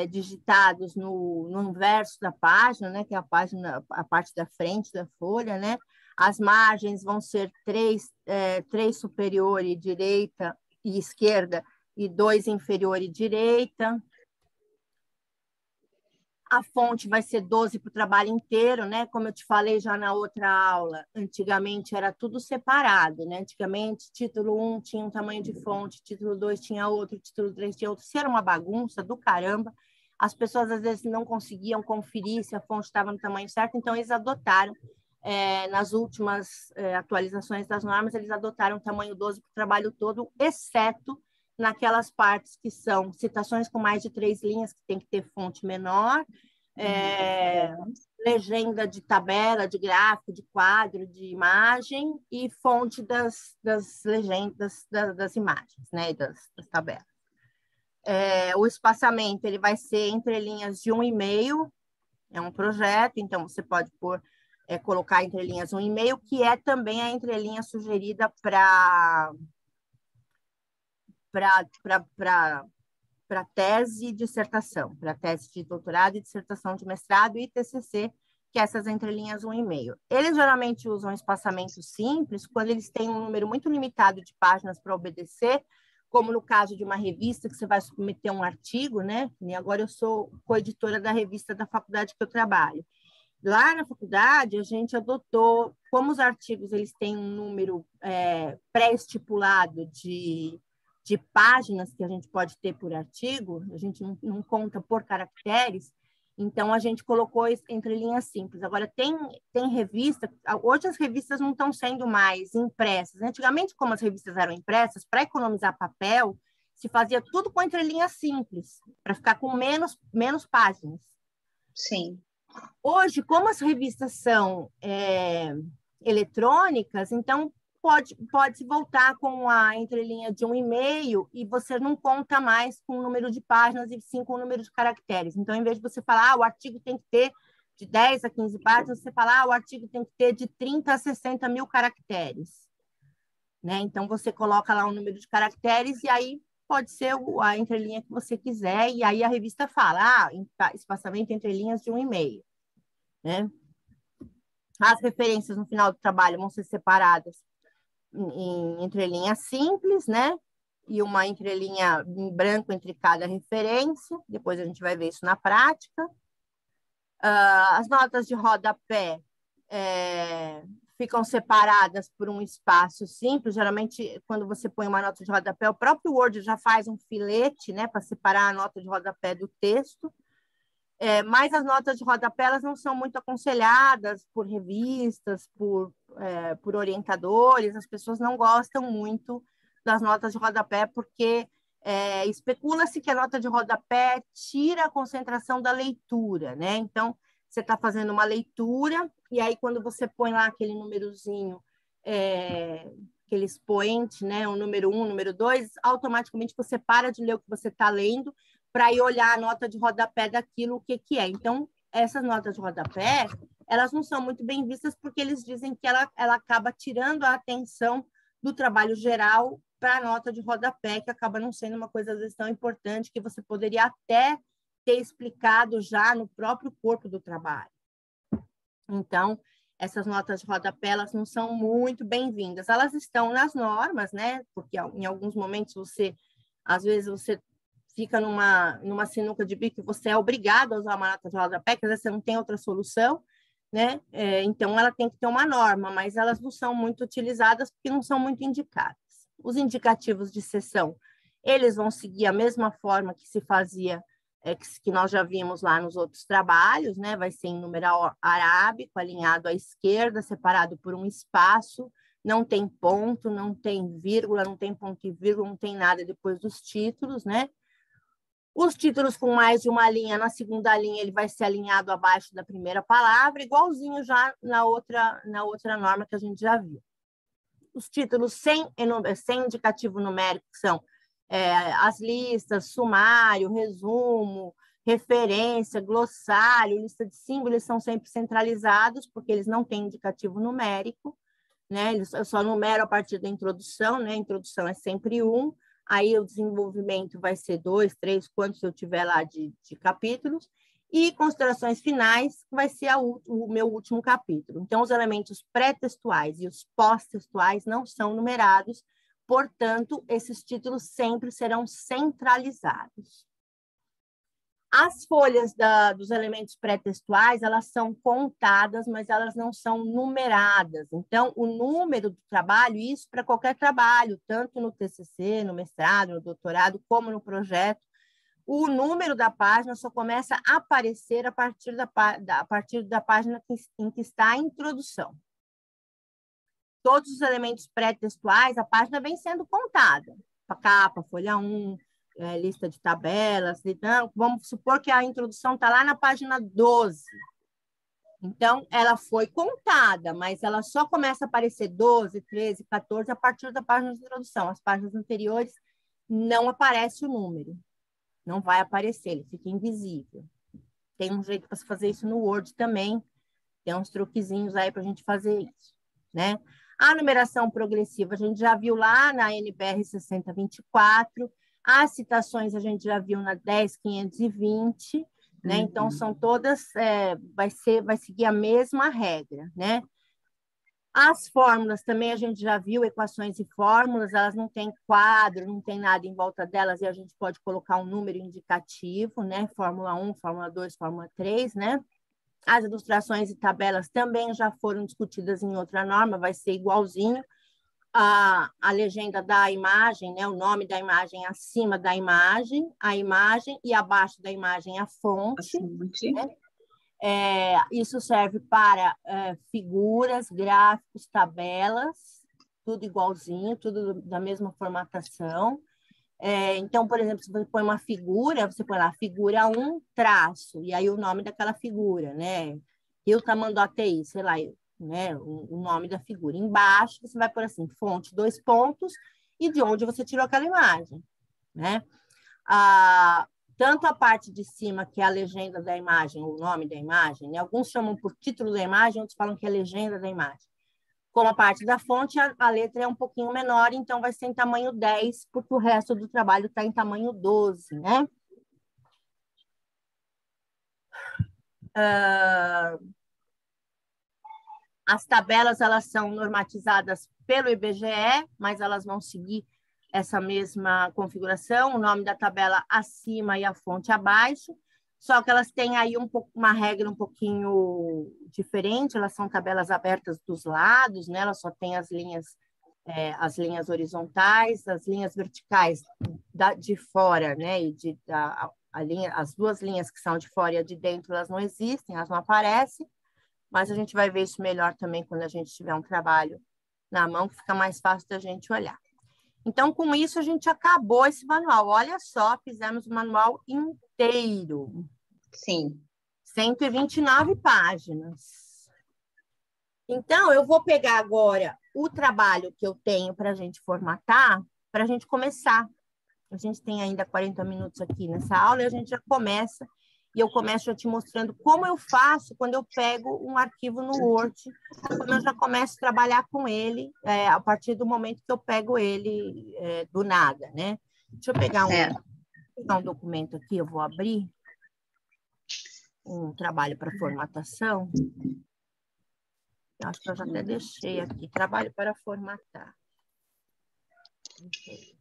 digitados no inverso da página, né? Que é a parte da frente da folha, né? As margens vão ser três superior e direita e esquerda e 2 inferior e direita. A fonte vai ser 12 para o trabalho inteiro, né? Como eu te falei já na outra aula, antigamente era tudo separado, né? Antigamente, título 1 tinha um tamanho de fonte, título 2 tinha outro, título 3 tinha outro. Se era uma bagunça do caramba, as pessoas às vezes não conseguiam conferir se a fonte estava no tamanho certo, então eles adotaram, nas últimas atualizações das normas, eles adotaram o tamanho 12 para o trabalho todo, exceto naquelas partes que são citações com mais de 3 linhas, que tem que ter fonte menor, legenda de tabela, de gráfico, de quadro, de imagem e fonte das legendas das imagens, né, das tabelas. O espaçamento ele vai ser entre linhas de 1,5, é um projeto, então você pode colocar entre linhas 1,5, que é também a entrelinha sugerida para tese e dissertação, para tese de doutorado e dissertação de mestrado e TCC, que é essas entrelinhas 1,5. Eles geralmente usam espaçamento simples quando eles têm um número muito limitado de páginas para obedecer, como no caso de uma revista que você vai submeter um artigo, né? E agora eu sou coeditora da revista da faculdade que eu trabalho. Lá na faculdade, a gente adotou, como os artigos eles têm um número pré-estipulado de páginas que a gente pode ter por artigo, a gente não conta por caracteres, então a gente colocou entre linhas simples. Agora, tem revista, hoje as revistas não estão sendo mais impressas. Antigamente, como as revistas eram impressas, para economizar papel, se fazia tudo com entrelinhas simples, para ficar com menos páginas. Sim. Hoje, como as revistas são eletrônicas, então pode voltar com a entrelinha de 1,5 e você não conta mais com o número de páginas e sim com o número de caracteres. Então, em vez de você falar, o artigo tem que ter de 10 a 15 páginas, você fala, o artigo tem que ter de 30 a 60 mil caracteres. Né? Então, você coloca lá o número de caracteres e aí pode ser a entrelinha que você quiser, e aí a revista fala, espaçamento entre linhas de 1,5. Né? As referências no final do trabalho vão ser separadas em entrelinhas simples, né? E uma entrelinha em branco entre cada referência. Depois a gente vai ver isso na prática. As notas de rodapé ficam separadas por um espaço simples. Geralmente, quando você põe uma nota de rodapé, o próprio Word já faz um filete, né, para separar a nota de rodapé do texto. Mas as notas de rodapé elas não são muito aconselhadas por revistas, por orientadores. As pessoas não gostam muito das notas de rodapé porque especula-se que a nota de rodapé tira a concentração da leitura, né? Então, você está fazendo uma leitura e aí quando você põe lá aquele númerozinho, aquele expoente, né? O número 1, o número 2, automaticamente você para de ler o que você está lendo para ir olhar a nota de rodapé daquilo, o que é. Então, essas notas de rodapé, elas não são muito bem vistas porque eles dizem que ela acaba tirando a atenção do trabalho geral para a nota de rodapé, que acaba não sendo uma coisa, às vezes, tão importante que você poderia até ter explicado já no próprio corpo do trabalho. Então, essas notas de rodapé, elas não são muito bem-vindas. Elas estão nas normas, né? Porque em alguns momentos às vezes, você fica numa sinuca de bico, você é obrigado a usar uma nota de rodapé, que às vezes você não tem outra solução, né? Então, ela tem que ter uma norma, mas elas não são muito utilizadas porque não são muito indicadas. Os indicativos de seção, eles vão seguir a mesma forma que se fazia, que nós já vimos lá nos outros trabalhos, né? Vai ser em numeral arábico, alinhado à esquerda, separado por um espaço, não tem ponto, não tem vírgula, não tem ponto e vírgula, não tem nada depois dos títulos, né? Os títulos com mais de uma linha, na segunda linha ele vai ser alinhado abaixo da primeira palavra, igualzinho já na outra norma que a gente já viu. Os títulos sem indicativo numérico são as listas, sumário, resumo, referência, glossário, lista de símbolos, são sempre centralizados, porque eles não têm indicativo numérico, né? Eu só numero a partir da introdução, né? A introdução é sempre 1, aí o desenvolvimento vai ser 2, 3, quantos eu tiver lá de capítulos, e considerações finais vai ser o meu último capítulo. Então, os elementos pré-textuais e os pós-textuais não são numerados, portanto, esses títulos sempre serão centralizados. As folhas dos elementos pré-textuais, elas são contadas, mas elas não são numeradas. Então, o número do trabalho, isso para qualquer trabalho, tanto no TCC, no mestrado, no doutorado, como no projeto, o número da página só começa a aparecer a partir da página em que está a introdução. Todos os elementos pré-textuais, a página vem sendo contada. A capa, folha 1, lista de tabelas. Então, vamos supor que a introdução está lá na página 12. Então, ela foi contada, mas ela só começa a aparecer 12, 13, 14 a partir da página de introdução. As páginas anteriores não aparece o número. Não vai aparecer, ele fica invisível. Tem um jeito para se fazer isso no Word também. Tem uns truquezinhos aí para a gente fazer isso, né? A numeração progressiva a gente já viu lá na NBR 6024. As citações a gente já viu na 10520, né? Então, são todas, vai seguir a mesma regra, né? As fórmulas também a gente já viu, equações e fórmulas, elas não têm quadro, não tem nada em volta delas, e a gente pode colocar um número indicativo, né? Fórmula 1, Fórmula 2, Fórmula 3, né? As ilustrações e tabelas também já foram discutidas em outra norma, vai ser igualzinho. A legenda da imagem, né? O nome da imagem acima da imagem, a imagem, e abaixo da imagem a fonte. Né? Isso serve para figuras, gráficos, tabelas, tudo igualzinho, tudo da mesma formatação. Então, por exemplo, se você põe uma figura, você põe lá figura 1, traço, e aí o nome daquela figura, né? Rio Tamanduateí, sei lá, né? O nome da figura. Embaixo, você vai pôr assim, fonte, 2 pontos, e de onde você tirou aquela imagem, né? Tanto a parte de cima, que é a legenda da imagem, o nome da imagem, né? Alguns chamam por título da imagem, outros falam que é legenda da imagem. Como a parte da fonte, a letra é um pouquinho menor, então vai ser em tamanho 10, porque o resto do trabalho está em tamanho 12, né? As tabelas, elas são normatizadas pelo IBGE, mas elas vão seguir essa mesma configuração, o nome da tabela acima e a fonte abaixo, só que elas têm aí uma regra um pouquinho diferente, elas são tabelas abertas dos lados, né? Elas só têm as linhas horizontais, as linhas verticais de fora, né? E as 2 linhas que são de fora e a de dentro, elas não existem, elas não aparecem, mas a gente vai ver isso melhor também quando a gente tiver um trabalho na mão, que fica mais fácil da gente olhar. Então, com isso, a gente acabou esse manual. Olha só, fizemos o manual inteiro. Sim. 129 páginas. Então, eu vou pegar agora o trabalho que eu tenho para a gente formatar, para a gente começar. A gente tem ainda 40 minutos aqui nessa aula e a gente já começa. E eu começo já te mostrando como eu faço quando eu pego um arquivo no Word, como eu já começo a trabalhar com ele a partir do momento que eu pego ele do nada, né? Deixa eu pegar um documento aqui, eu vou abrir um trabalho para formatação. Eu acho que eu já até deixei aqui, trabalho para formatar. Okay.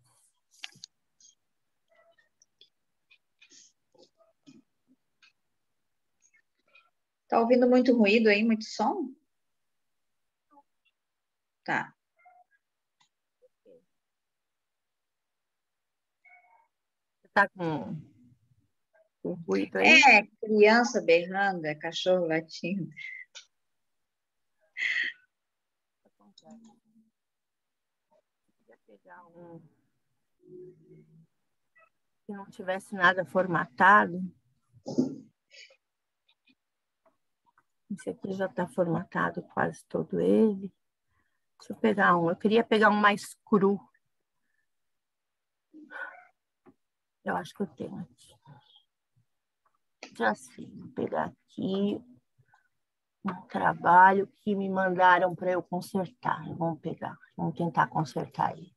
Tá ouvindo muito ruído aí, muito som? Tá. Você tá com ruído aí? Criança berrando, cachorro latindo. Queria pegar um que não tivesse nada formatado. Esse aqui já está formatado quase todo ele. Deixa eu pegar um. Eu queria pegar um mais cru. Eu acho que eu tenho aqui. Já sei. Vou pegar aqui um trabalho que me mandaram para eu consertar. Vamos pegar. Vamos tentar consertar ele.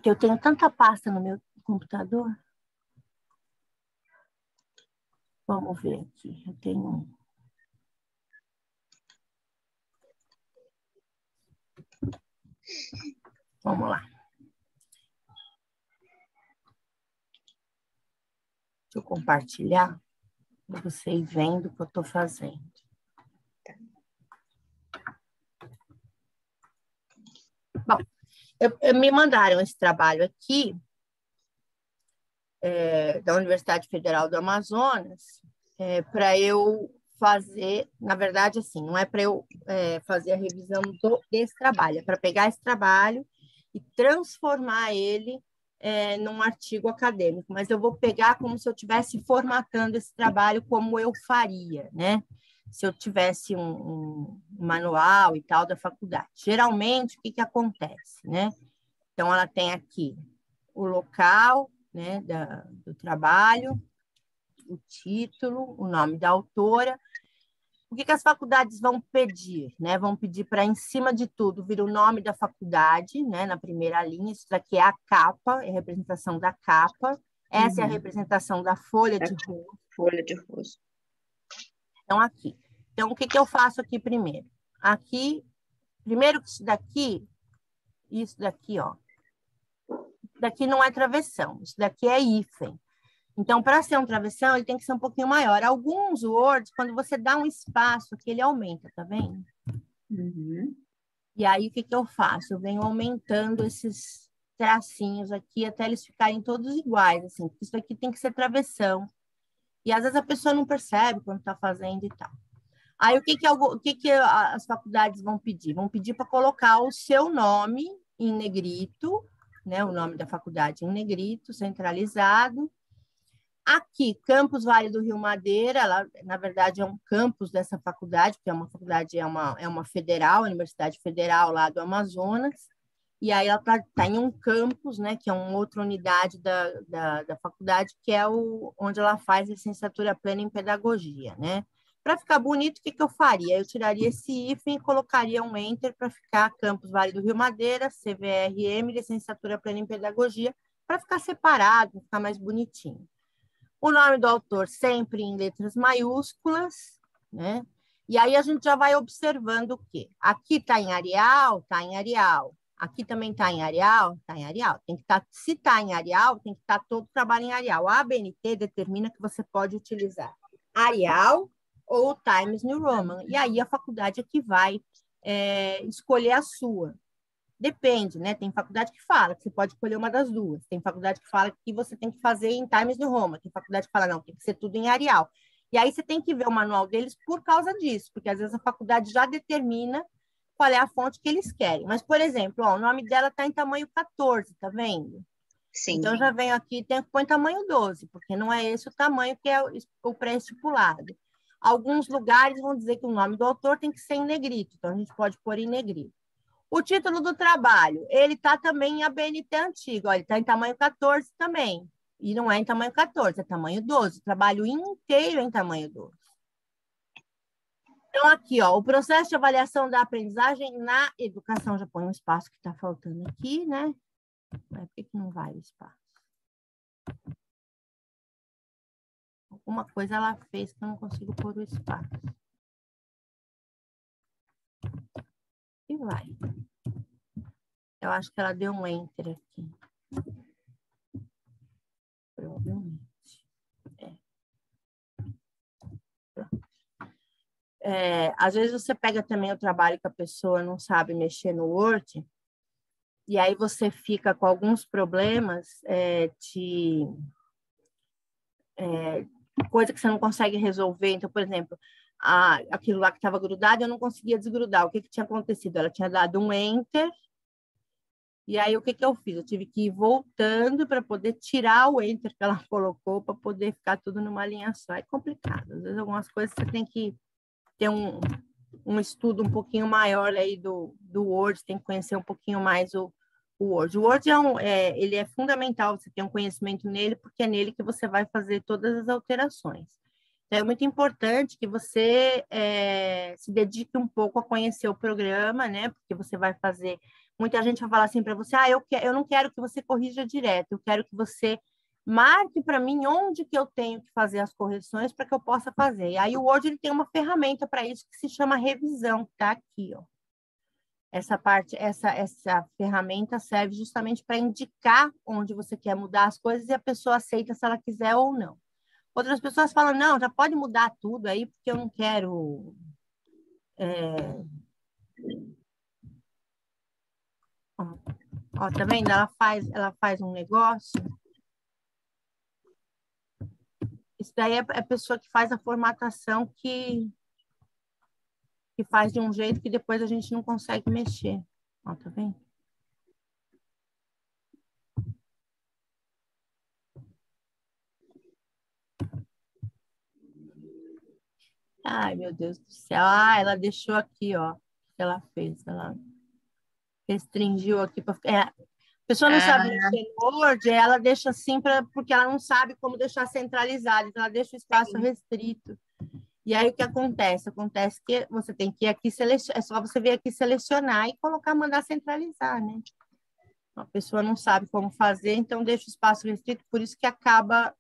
Eu tenho tanta pasta no meu computador. Vamos ver aqui. Eu tenho um. Vamos lá. Deixa eu compartilhar para você ir vendo o que eu estou fazendo. Bom, me mandaram esse trabalho aqui da Universidade Federal do Amazonas para eu fazer, na verdade, assim, não é para eu fazer a revisão desse trabalho, é para pegar esse trabalho e transformar ele num artigo acadêmico, mas eu vou pegar como se eu estivesse formatando esse trabalho como eu faria, né? Se eu tivesse um manual e tal da faculdade. Geralmente, o que acontece, né? Então, ela tem aqui o local, né, do trabalho, o título, o nome da autora. O que as faculdades vão pedir? Né? Vão pedir para, em cima de tudo, vir o nome da faculdade, né, na primeira linha. Isso daqui é a capa, é a representação da capa. Essa é a representação da folha de rosto. Folha de rosto. Então, aqui. Então, o que eu faço aqui primeiro? Aqui, primeiro que isso daqui, ó. Isso daqui não é travessão, isso daqui é hífen. Então, para ser um travessão, ele tem que ser um pouquinho maior. Alguns Words, quando você dá um espaço aqui, ele aumenta, tá vendo? E aí, o que eu faço? Eu venho aumentando esses tracinhos aqui até eles ficarem todos iguais, assim. Isso aqui tem que ser travessão. E, às vezes, a pessoa não percebe quando está fazendo e tal. Aí, o que as faculdades vão pedir? Vão pedir para colocar o seu nome em negrito, né? O nome da faculdade em negrito, centralizado. Aqui, Campus Vale do Rio Madeira, ela, na verdade, é um campus dessa faculdade, porque é uma faculdade, é uma federal, a Universidade Federal lá do Amazonas, e aí ela está em um campus, né, que é uma outra unidade da faculdade, que é onde ela faz licenciatura plena em pedagogia, né? Para ficar bonito, o que eu faria? Eu tiraria esse hífen e colocaria um enter para ficar Campus Vale do Rio Madeira, CVRM, licenciatura plena em pedagogia, para ficar separado, para ficar mais bonitinho. O nome do autor sempre em letras maiúsculas, né? E aí a gente já vai observando o quê? Aqui está em Arial, está em Arial. Aqui também está em Arial, está em Arial. Tem que se está em Arial, tem que estar todo o trabalho em Arial. A ABNT determina que você pode utilizar Arial ou Times New Roman. E aí a faculdade é que vai escolher a sua. Depende, né? Tem faculdade que fala que você pode escolher uma das duas. Tem faculdade que fala que você tem que fazer em Times New Roman. Tem faculdade que fala, não, tem que ser tudo em Arial. E aí você tem que ver o manual deles por causa disso, porque às vezes a faculdade já determina qual é a fonte que eles querem. Mas, por exemplo, ó, o nome dela está em tamanho 14, tá vendo? Sim. Então, eu já venho aqui e põe tamanho 12, porque não é esse o tamanho que é o pré-estipulado. Alguns lugares vão dizer que o nome do autor tem que ser em negrito, então a gente pode pôr em negrito. O título do trabalho, ele está também em ABNT antigo, ele está em tamanho 14 também. E não é em tamanho 14, é tamanho 12. O trabalho inteiro é em tamanho 12. Então, aqui, ó, o processo de avaliação da aprendizagem na educação. Já põe um espaço que está faltando aqui, né? Por que não vai o espaço? Alguma coisa ela fez que eu não consigo pôr o espaço. E vai. Eu acho que ela deu um enter aqui. Provavelmente. Às vezes você pega também o trabalho que a pessoa não sabe mexer no Word, e aí você fica com alguns problemas coisa que você não consegue resolver. Então, por exemplo, aquilo lá que estava grudado, eu não conseguia desgrudar. O que tinha acontecido? Ela tinha dado um enter, e aí o que eu fiz? Eu tive que ir voltando para poder tirar o enter que ela colocou, para poder ficar tudo numa linha só. É complicado. Às vezes algumas coisas você tem que ter um estudo um pouquinho maior aí do Word, tem que conhecer um pouquinho mais o Word. O Word ele é fundamental você ter um conhecimento nele, porque é nele que você vai fazer todas as alterações. Então, é muito importante que você se dedique um pouco a conhecer o programa, né? Porque você vai fazer... Muita gente vai falar assim para você, eu não quero que você corrija direto, eu quero que você marque para mim onde que eu tenho que fazer as correções para que eu possa fazer. E aí o Word ele tem uma ferramenta para isso que se chama revisão, que está aqui, ó. Essa ferramenta serve justamente para indicar onde você quer mudar as coisas e a pessoa aceita se ela quiser ou não. Outras pessoas falam, não, já pode mudar tudo aí, porque eu não quero... Ó, tá vendo? Ela faz um negócio. Isso daí é a pessoa que faz a formatação que faz de um jeito que depois a gente não consegue mexer. Ó, tá vendo? Ai, meu Deus do céu. Ah, ela deixou aqui, ó. O que ela fez? Ela restringiu aqui para. A pessoa não sabe mexer no Word, ela deixa assim porque ela não sabe como deixar centralizado, então ela deixa o espaço restrito. E aí o que acontece? Acontece que você tem que ir aqui selecionar, é só você vir aqui selecionar e colocar, mandar centralizar, né? A pessoa não sabe como fazer, então deixa o espaço restrito, por isso que acaba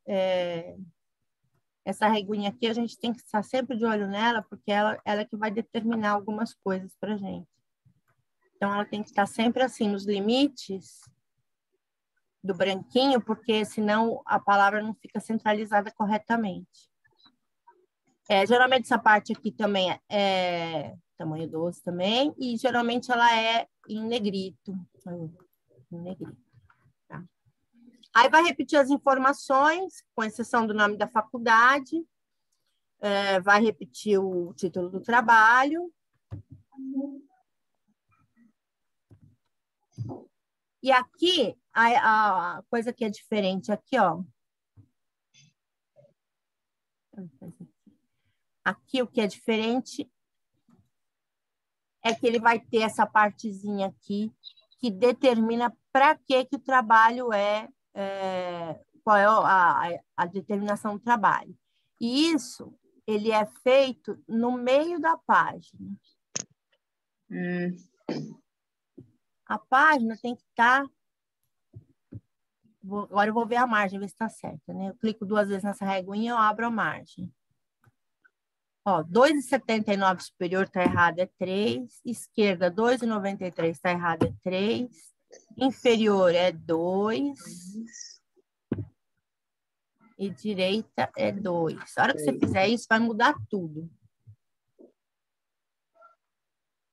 essa reguinha aqui, a gente tem que estar sempre de olho nela, porque ela é que vai determinar algumas coisas para a gente. Então, ela tem que estar sempre assim, nos limites do branquinho, porque senão a palavra não fica centralizada corretamente. Geralmente essa parte aqui também é tamanho 12 também, e geralmente ela é em negrito. Em negrito, tá? Aí vai repetir as informações, com exceção do nome da faculdade, vai repetir o título do trabalho. E aqui, a coisa que é diferente aqui, ó. Aqui o que é diferente é que ele vai ter essa partezinha aqui que determina para que o trabalho qual é a determinação do trabalho. E isso, ele é feito no meio da página. A página tem que estar... Agora eu vou ver a margem, ver se está certa, né? Eu clico 2 vezes nessa reguinha, eu abro a margem. Ó, 2,79 superior está errado, é 3. Esquerda, 2,93 está errado, é 3. Inferior é 2. E direita é 2. A hora que você fizer isso, vai mudar tudo.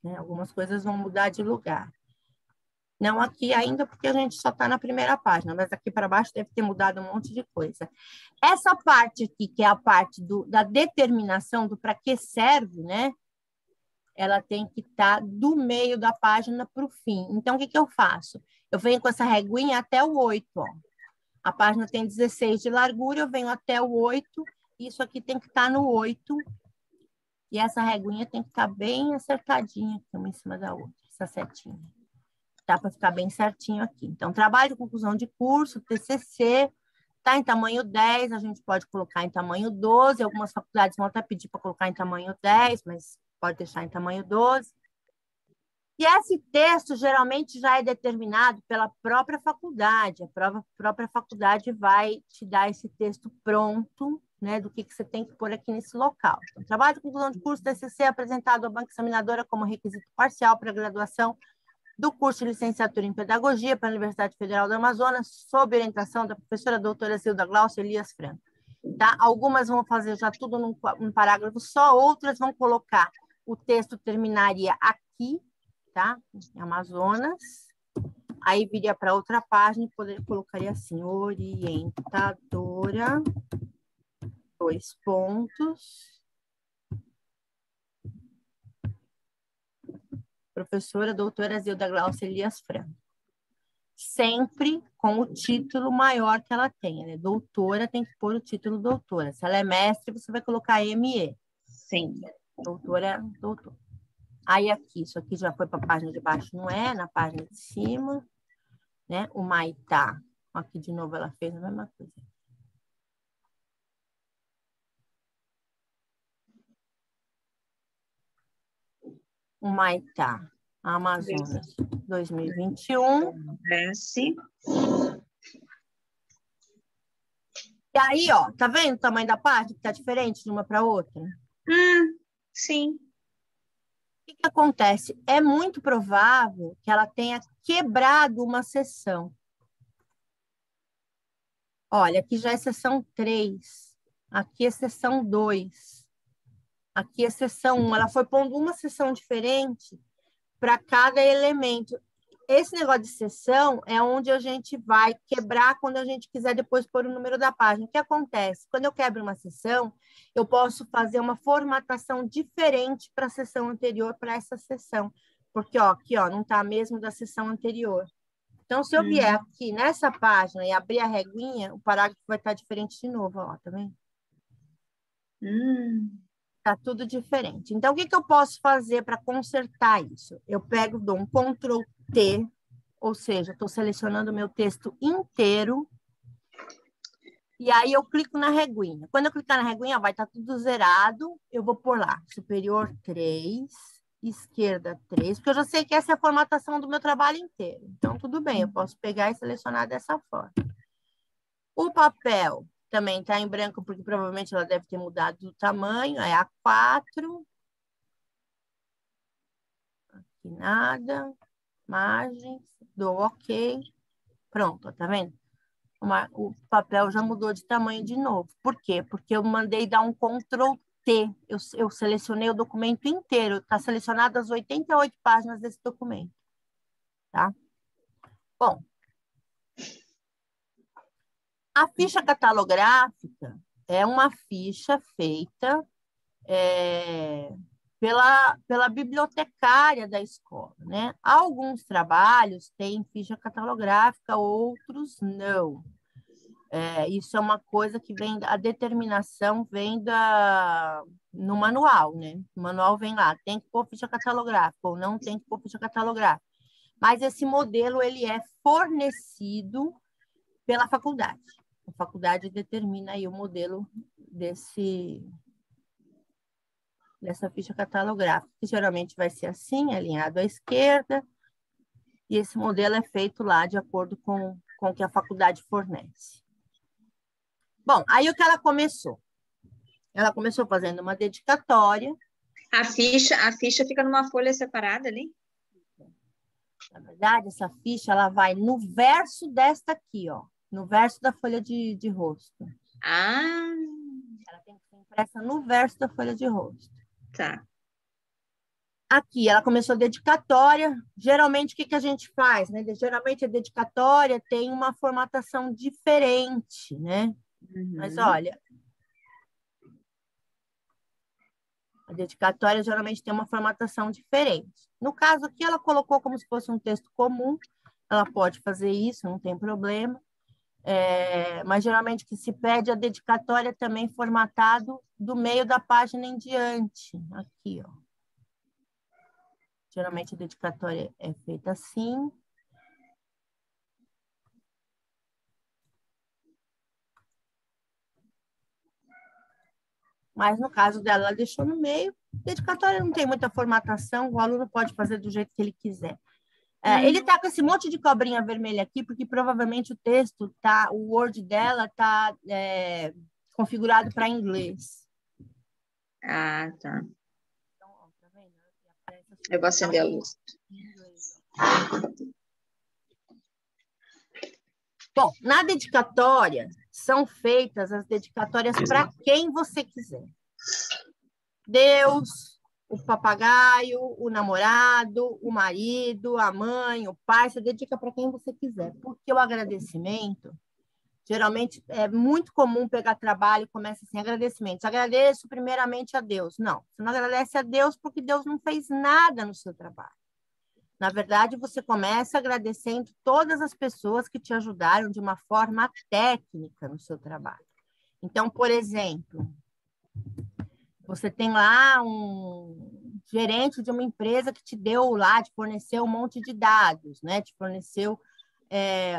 Né? Algumas coisas vão mudar de lugar. Não aqui ainda, porque a gente só está na primeira página, mas aqui para baixo deve ter mudado um monte de coisa. Essa parte aqui, que é a parte da determinação do para que serve, né? Ela tem que estar do meio da página para o fim. Então, o que eu faço? Eu venho com essa reguinha até o 8, ó. A página tem 16 de largura, eu venho até o 8, isso aqui tem que estar no 8, e essa reguinha tem que estar bem acertadinha aqui, uma em cima da outra, essa setinha. Tá para ficar bem certinho aqui. Então, trabalho de conclusão de curso, TCC, tá em tamanho 10, a gente pode colocar em tamanho 12, algumas faculdades vão até pedir para colocar em tamanho 10, mas pode deixar em tamanho 12. E esse texto geralmente já é determinado pela própria faculdade. A própria faculdade vai te dar esse texto pronto, né, do que você tem que pôr aqui nesse local. Então, trabalho de conclusão de curso, TCC, apresentado à banca examinadora como requisito parcial para a graduação do curso de licenciatura em Pedagogia para a Universidade Federal do Amazonas, sob orientação da professora doutora Zilda Glaucia Elias Franco. Tá? Algumas vão fazer já tudo num parágrafo só, outras vão colocar o texto terminaria aqui, tá? Amazonas. Aí viria para outra página e colocaria assim, orientadora, 2 pontos, professora doutora Zilda Glaucia Elias Franco. Sempre com o título maior que ela tenha, né? Doutora tem que pôr o título doutora. Se ela é mestre, você vai colocar ME. Sim. Doutora, doutor. Aí aqui, isso aqui já foi para a página de baixo, não é? Na página de cima, né? O Maitá. Aqui de novo ela fez a mesma coisa. O Maitá, Amazonas, 2021. Desce. E aí, ó, tá vendo o tamanho da página que tá diferente de uma para outra? Sim. O que acontece? É muito provável que ela tenha quebrado uma seção. Olha, aqui já é seção 3. Aqui é seção 2. Aqui é seção 1. Ela foi pondo uma seção diferente para cada elemento. Esse negócio de seção é onde a gente vai quebrar quando a gente quiser depois pôr o número da página. O que acontece? Quando eu quebro uma seção, eu posso fazer uma formatação diferente para a seção anterior, para essa seção. Porque, ó, aqui, ó, não está mesmo da seção anterior. Então, se eu vier aqui nessa página e abrir a reguinha, o parágrafo vai estar diferente de novo, ó, tá vendo? Tá tudo diferente. Então, o que eu posso fazer para consertar isso? Eu pego, dou um Ctrl T, ou seja, estou selecionando o meu texto inteiro, e aí eu clico na reguinha. Quando eu clicar na reguinha, vai estar tudo zerado, eu vou pôr lá, superior 3, esquerda 3, porque eu já sei que essa é a formatação do meu trabalho inteiro. Então, tudo bem, eu posso pegar e selecionar dessa forma. O papel também está em branco, porque provavelmente ela deve ter mudado o tamanho, é A4. Aqui nada. Imagens, dou OK. Pronto, tá vendo? O papel já mudou de tamanho de novo. Por quê? Porque eu mandei dar um Ctrl T. Eu selecionei o documento inteiro. Está selecionado as 88 páginas desse documento. Tá? Bom, a ficha catalográfica é uma ficha feita pela bibliotecária da escola, né? Alguns trabalhos têm ficha catalográfica, outros não. Isso é uma coisa que vem, a determinação vem no manual, né? O manual vem lá, tem que pôr ficha catalográfica ou não tem que pôr ficha catalográfica. Mas esse modelo, ele é fornecido pela faculdade. A faculdade determina aí o modelo dessa ficha catalográfica, que geralmente vai ser assim, alinhado à esquerda, e esse modelo é feito lá de acordo com o que a faculdade fornece. Bom, aí o que ela começou? Ela começou fazendo uma dedicatória. A ficha fica numa folha separada ali? Na verdade, essa ficha ela vai no verso desta aqui, ó, no verso da folha de rosto. Ah! Ela tem que ser impressa no verso da folha de rosto. Tá. Aqui, ela começou a dedicatória. Geralmente, o que a gente faz? Né? Geralmente, a dedicatória tem uma formatação diferente, né? Mas, olha, a dedicatória geralmente tem uma formatação diferente. No caso aqui, ela colocou como se fosse um texto comum. Ela pode fazer isso, não tem problema. Mas, geralmente, que se pede a dedicatória também formatado do meio da página em diante. Aqui, ó. Geralmente, a dedicatória é feita assim. Mas, no caso dela, ela deixou no meio. Dedicatória não tem muita formatação, o aluno pode fazer do jeito que ele quiser. Ele está com esse monte de cobrinha vermelha aqui, porque provavelmente o texto, o Word dela está configurado para inglês. Ah, tá. Então, ó, tá vendo? Eu vou acender a luz. Bom, na dedicatória, são feitas as dedicatórias para quem você quiser. Deus, o papagaio, o namorado, o marido, a mãe, o pai, você dedica para quem você quiser. Porque o agradecimento, geralmente, é muito comum pegar trabalho e começa assim, agradecimentos. Agradeço primeiramente a Deus. Não, você não agradece a Deus porque Deus não fez nada no seu trabalho. Na verdade, você começa agradecendo todas as pessoas que te ajudaram de uma forma técnica no seu trabalho. Então, por exemplo, você tem lá um gerente de uma empresa que te deu lá, te forneceu um monte de dados, né? Te forneceu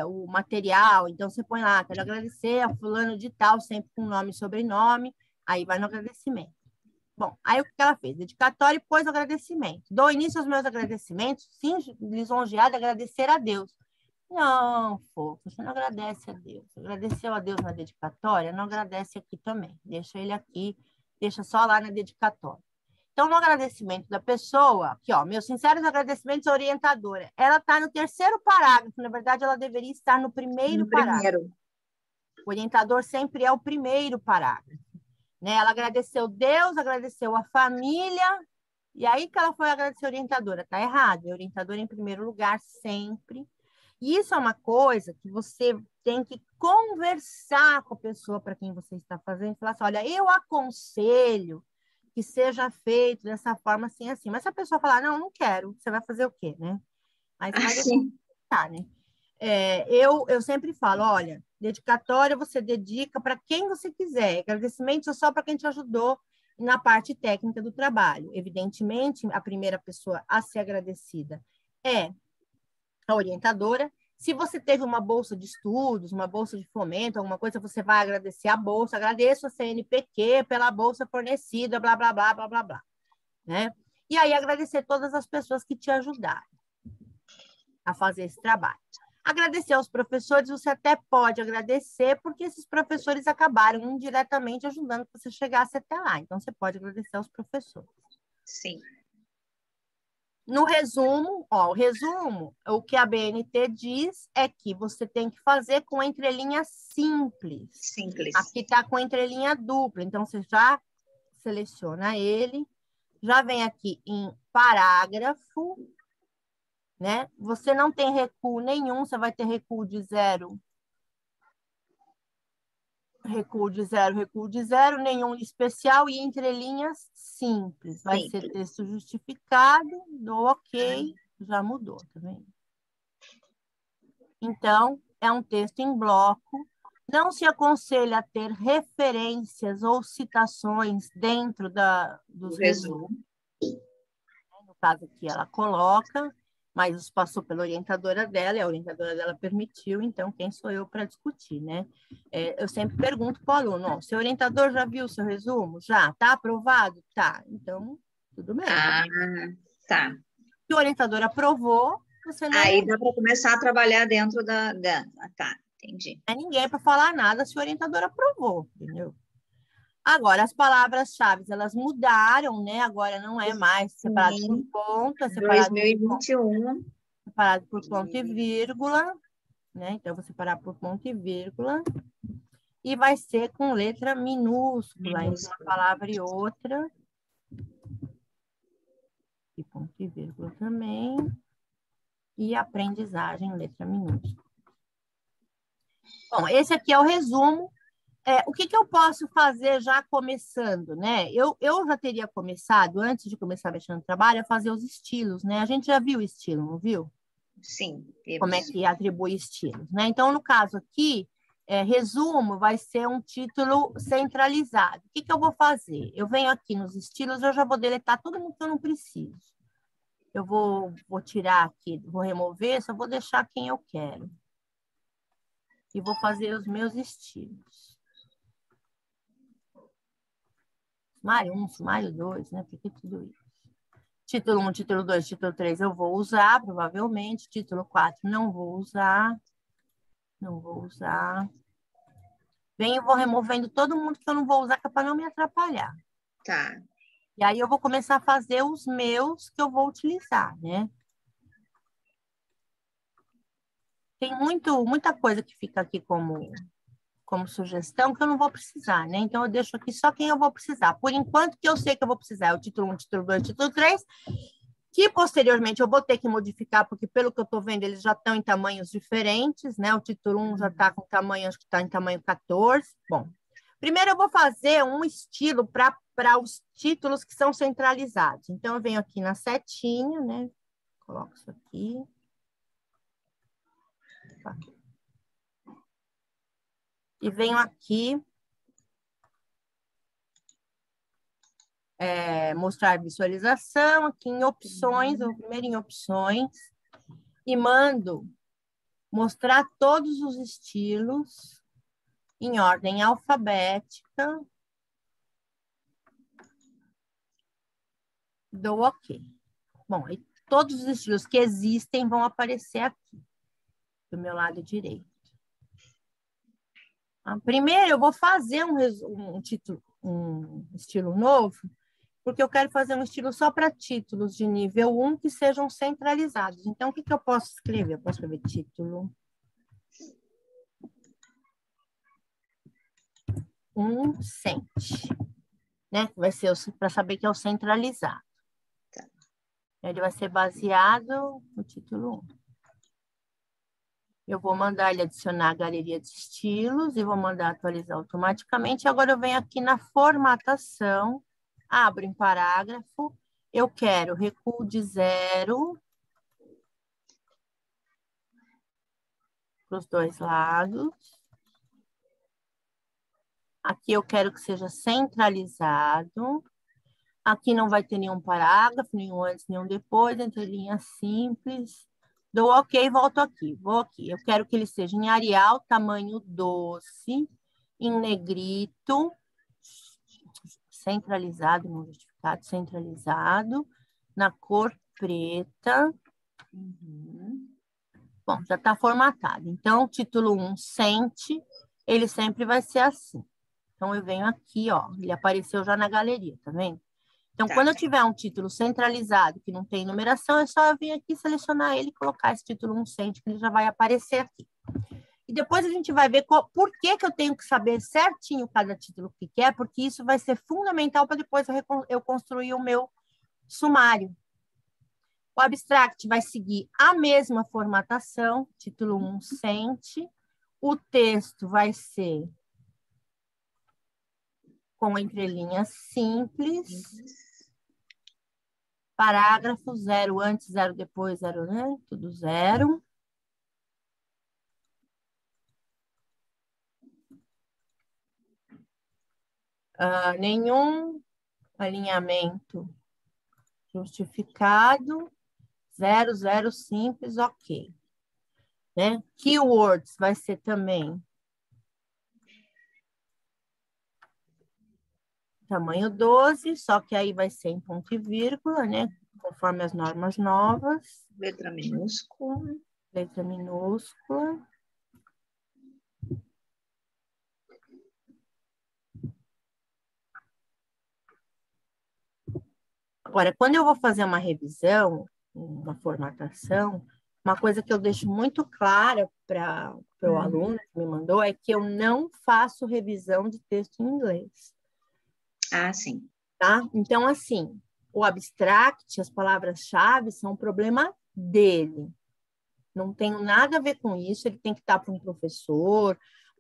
o material. Então, você põe lá, quero agradecer a fulano de tal, sempre com nome e sobrenome, aí vai no agradecimento. Bom, aí o que ela fez? Dedicatória e pôs agradecimento. Dou início aos meus agradecimentos, sim, lisonjeada, agradecer a Deus. Não, fofo, você não agradece a Deus. Agradeceu a Deus na dedicatória, não agradece aqui também. Deixa ele aqui, deixa só lá na dedicatória. Então, no agradecimento da pessoa, aqui, ó, meus sinceros agradecimentos à orientadora. Ela está no terceiro parágrafo, na verdade, ela deveria estar no primeiro parágrafo. O orientador sempre é o primeiro parágrafo. né? Ela agradeceu Deus, agradeceu a família, e aí que ela foi agradecer a orientadora. Tá errado, a orientadora em primeiro lugar sempre. E isso é uma coisa que você tem que conversar com a pessoa para quem você está fazendo, e falar assim, olha, eu aconselho que seja feito dessa forma assim, assim. Mas se a pessoa falar, não, não quero, você vai fazer o quê, né? Aí você vai deixar, Assim, né? Eu sempre falo, olha, dedicatória você dedica para quem você quiser, agradecimento é só para quem te ajudou na parte técnica do trabalho. Evidentemente, a primeira pessoa a ser agradecida é a orientadora. Se você teve uma bolsa de estudos, uma bolsa de fomento, alguma coisa, você vai agradecer a bolsa, agradeço a CNPq pela bolsa fornecida, blá, blá, blá, blá, blá, blá, né? E aí agradecer todas as pessoas que te ajudaram a fazer esse trabalho. Agradecer aos professores, você até pode agradecer, porque esses professores acabaram indiretamente ajudando que você chegasse até lá. Então, você pode agradecer aos professores. sim. No resumo, o resumo, o que a BNT diz é que você tem que fazer com entrelinha simples. Simples. Aqui está com entrelinha dupla, então você já seleciona ele, já vem aqui em parágrafo, né? Você não tem recuo nenhum, você vai ter recuo de zero, recuo de zero, nenhum especial e entrelinhas simples. Vai ser Simples. texto justificado, dou ok, já mudou, tá vendo? Então, é um texto em bloco. Não se aconselha ter referências ou citações dentro dos O resumos. resumo. No caso aqui, ela coloca, mas isso passou pela orientadora dela, e a orientadora dela permitiu, então quem sou eu para discutir, né? Eu sempre pergunto para o aluno, seu orientador já viu o seu resumo? Já? Está aprovado? Tá. Então, tudo bem. Ah, tá. Se o orientador aprovou, você não Aí dá para começar a trabalhar dentro Ah, tá, entendi. é ninguém para falar nada se o orientador aprovou, entendeu? Agora, as palavras-chave, elas mudaram, né? Agora não é mais separado por Sim, ponto, é separado 2021. por ponto e vírgula, né? Então, eu vou separar por ponto e vírgula. E vai ser com letra minúscula entre uma Minúsculo. palavra e outra. E ponto e vírgula também. E aprendizagem, letra minúscula. Bom, esse aqui é o resumo. O que eu posso fazer já começando, né? Eu já teria começado, antes de começar a mexer no trabalho, a fazer os estilos, né? A gente já viu o estilo, não viu? Sim, Como é temos. que atribui estilos, né? Então, no caso aqui, resumo vai ser um título centralizado. O que eu vou fazer? Eu venho aqui nos estilos, eu já vou deletar todo mundo que eu não preciso. Eu vou tirar aqui, vou remover, só vou deixar quem eu quero. E vou fazer os meus estilos. Sumário 1, sumário 2, né? Por que tudo isso? Título 1, título 2, título 3 eu vou usar, provavelmente. Título 4 não vou usar. Não vou usar. Venho e vou removendo todo mundo que eu não vou usar, que é para não me atrapalhar. Tá. E aí eu vou começar a fazer os meus que eu vou utilizar, né? Tem muita coisa que fica aqui como sugestão que eu não vou precisar, né? Então, eu deixo aqui só quem eu vou precisar. Por enquanto, que eu sei que eu vou precisar é o título 1, título 2, título 3, que posteriormente eu vou ter que modificar, porque pelo que eu estou vendo, eles já estão em tamanhos diferentes, né? O título 1 já está com tamanho, acho que está em tamanho 14. Bom, primeiro eu vou fazer um estilo para os títulos que são centralizados. Então, eu venho aqui na setinha, né? Coloco isso aqui. Tá. E venho aqui mostrar visualização, aqui em opções, eu primeiro em opções, e mando mostrar todos os estilos em ordem alfabética, dou OK. Bom, e todos os estilos que existem vão aparecer aqui, do meu lado direito. Primeiro, eu vou fazer um estilo novo, porque eu quero fazer um estilo só para títulos de nível 1 que sejam centralizados. Então, o que eu posso escrever? Eu posso escrever título 1 sente. né? Vai ser para saber que é o centralizado. Tá. Ele vai ser baseado no título 1. Eu vou mandar ele adicionar a galeria de estilos e vou mandar atualizar automaticamente. Agora eu venho aqui na formatação, abro em parágrafo, eu quero recuo de 0 para os dois lados. Aqui eu quero que seja centralizado. Aqui não vai ter nenhum parágrafo, nenhum antes, nenhum depois, entre linhas simples. Dou OK e volto aqui. Vou aqui. Eu quero que ele seja em Arial, tamanho 12, em negrito, centralizado, não justificado, centralizado, na cor preta. Bom, já está formatado. Então, título 1, sente, ele sempre vai ser assim. Então, eu venho aqui, ó, ele apareceu já na galeria, tá vendo? Então, quando eu tiver um título centralizado que não tem numeração, é só eu vir aqui selecionar ele e colocar esse título 1 sente, que ele já vai aparecer aqui. E depois a gente vai ver por que eu tenho que saber certinho cada título que quer, porque isso vai ser fundamental para depois eu construir o meu sumário. O abstract vai seguir a mesma formatação, título 1 sente. O texto vai ser com entrelinhas simples. Parágrafo, 0 antes, 0 depois, 0, né? Tudo 0. Nenhum alinhamento justificado. 0, 0 simples, OK. Né? Keywords vai ser também tamanho 12, só que aí vai ser em ponto e vírgula, né? Conforme as normas novas. Letra minúscula. Letra minúscula. Agora, quando eu vou fazer uma revisão, uma formatação, uma coisa que eu deixo muito clara para o aluno que me mandou é que eu não faço revisão de texto em inglês. Ah, sim. Tá? Então, assim, o abstract, as palavras-chave são um problema dele. Não tem nada a ver com isso, ele tem que estar para um professor,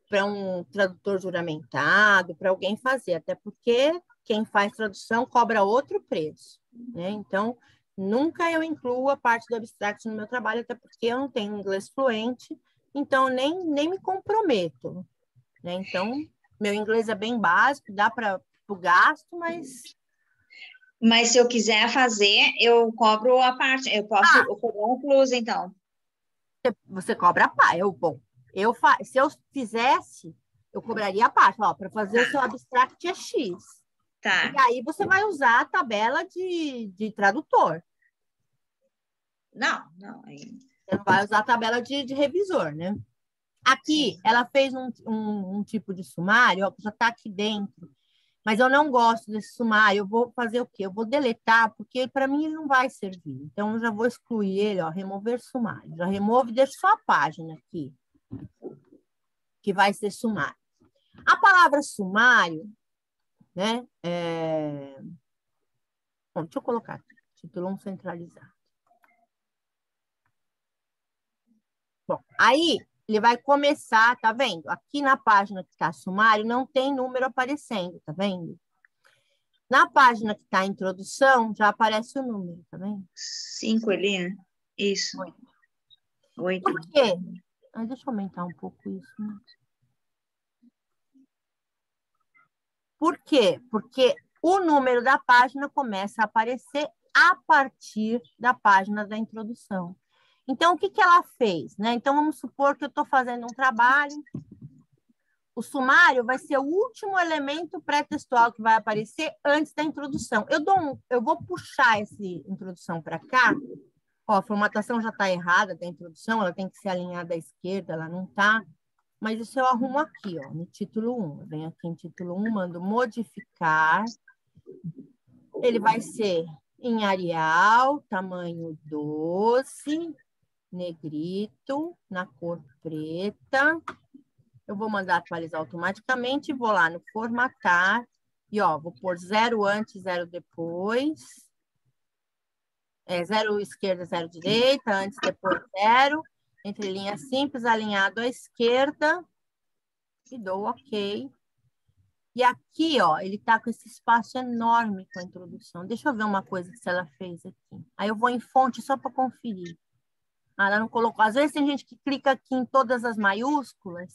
para um tradutor juramentado, para alguém fazer, até porque quem faz tradução cobra outro preço, né? Então, nunca eu incluo a parte do abstract no meu trabalho, até porque eu não tenho inglês fluente, então nem me comprometo, né? Então, meu inglês é bem básico, dá para o gasto, mas... Mas se eu quiser fazer, eu cobro a parte, eu posso cobrar um plus, então. Você cobra a parte. Bom, se eu fizesse, eu cobraria a parte. Para fazer o seu abstract é X. Tá. E aí você vai usar a tabela de tradutor. Não. Você não vai usar a tabela de revisor, né? Aqui, ela fez um tipo de sumário, ó, que já está aqui dentro. Mas eu não gosto desse sumário. Eu vou fazer o quê? Eu vou deletar, porque para mim ele não vai servir. Então, eu já vou excluir ele, ó, remover sumário. Já removo e deixo só a página aqui, que vai ser sumário. A palavra sumário, né? Bom, deixa eu colocar aqui. Título 1 centralizado. Bom, aí ele vai começar, tá vendo? Aqui na página que está sumário, não tem número aparecendo, tá vendo? Na página que está a introdução, já aparece o número, tá vendo? 5 ali, né? Isso. 8. Por quê? Deixa eu aumentar um pouco isso. Né? Por quê? Porque o número da página começa a aparecer a partir da página da introdução. Então, o que ela fez? Né? Então, vamos supor que eu estou fazendo um trabalho. O sumário vai ser o último elemento pré-textual que vai aparecer antes da introdução. Eu vou puxar essa introdução para cá. Ó, a formatação já está errada da introdução, ela tem que ser alinhada à esquerda, ela não está. Mas isso eu arrumo aqui, ó, no título 1. Eu venho aqui em título 1, mando modificar. Ele vai ser em Arial, tamanho 12, negrito, na cor preta. Eu vou mandar atualizar automaticamente, vou lá no formatar, E, ó, vou pôr 0 antes, 0 depois. 0 esquerda, 0 direita, antes, depois 0. Entre linha simples, alinhado à esquerda. E dou OK. E aqui, ó, ele tá com esse espaço enorme com a introdução. Deixa eu ver uma coisa que ela fez aqui. Aí eu vou em fonte só para conferir. Ela não colocou. Às vezes tem gente que clica aqui em todas as maiúsculas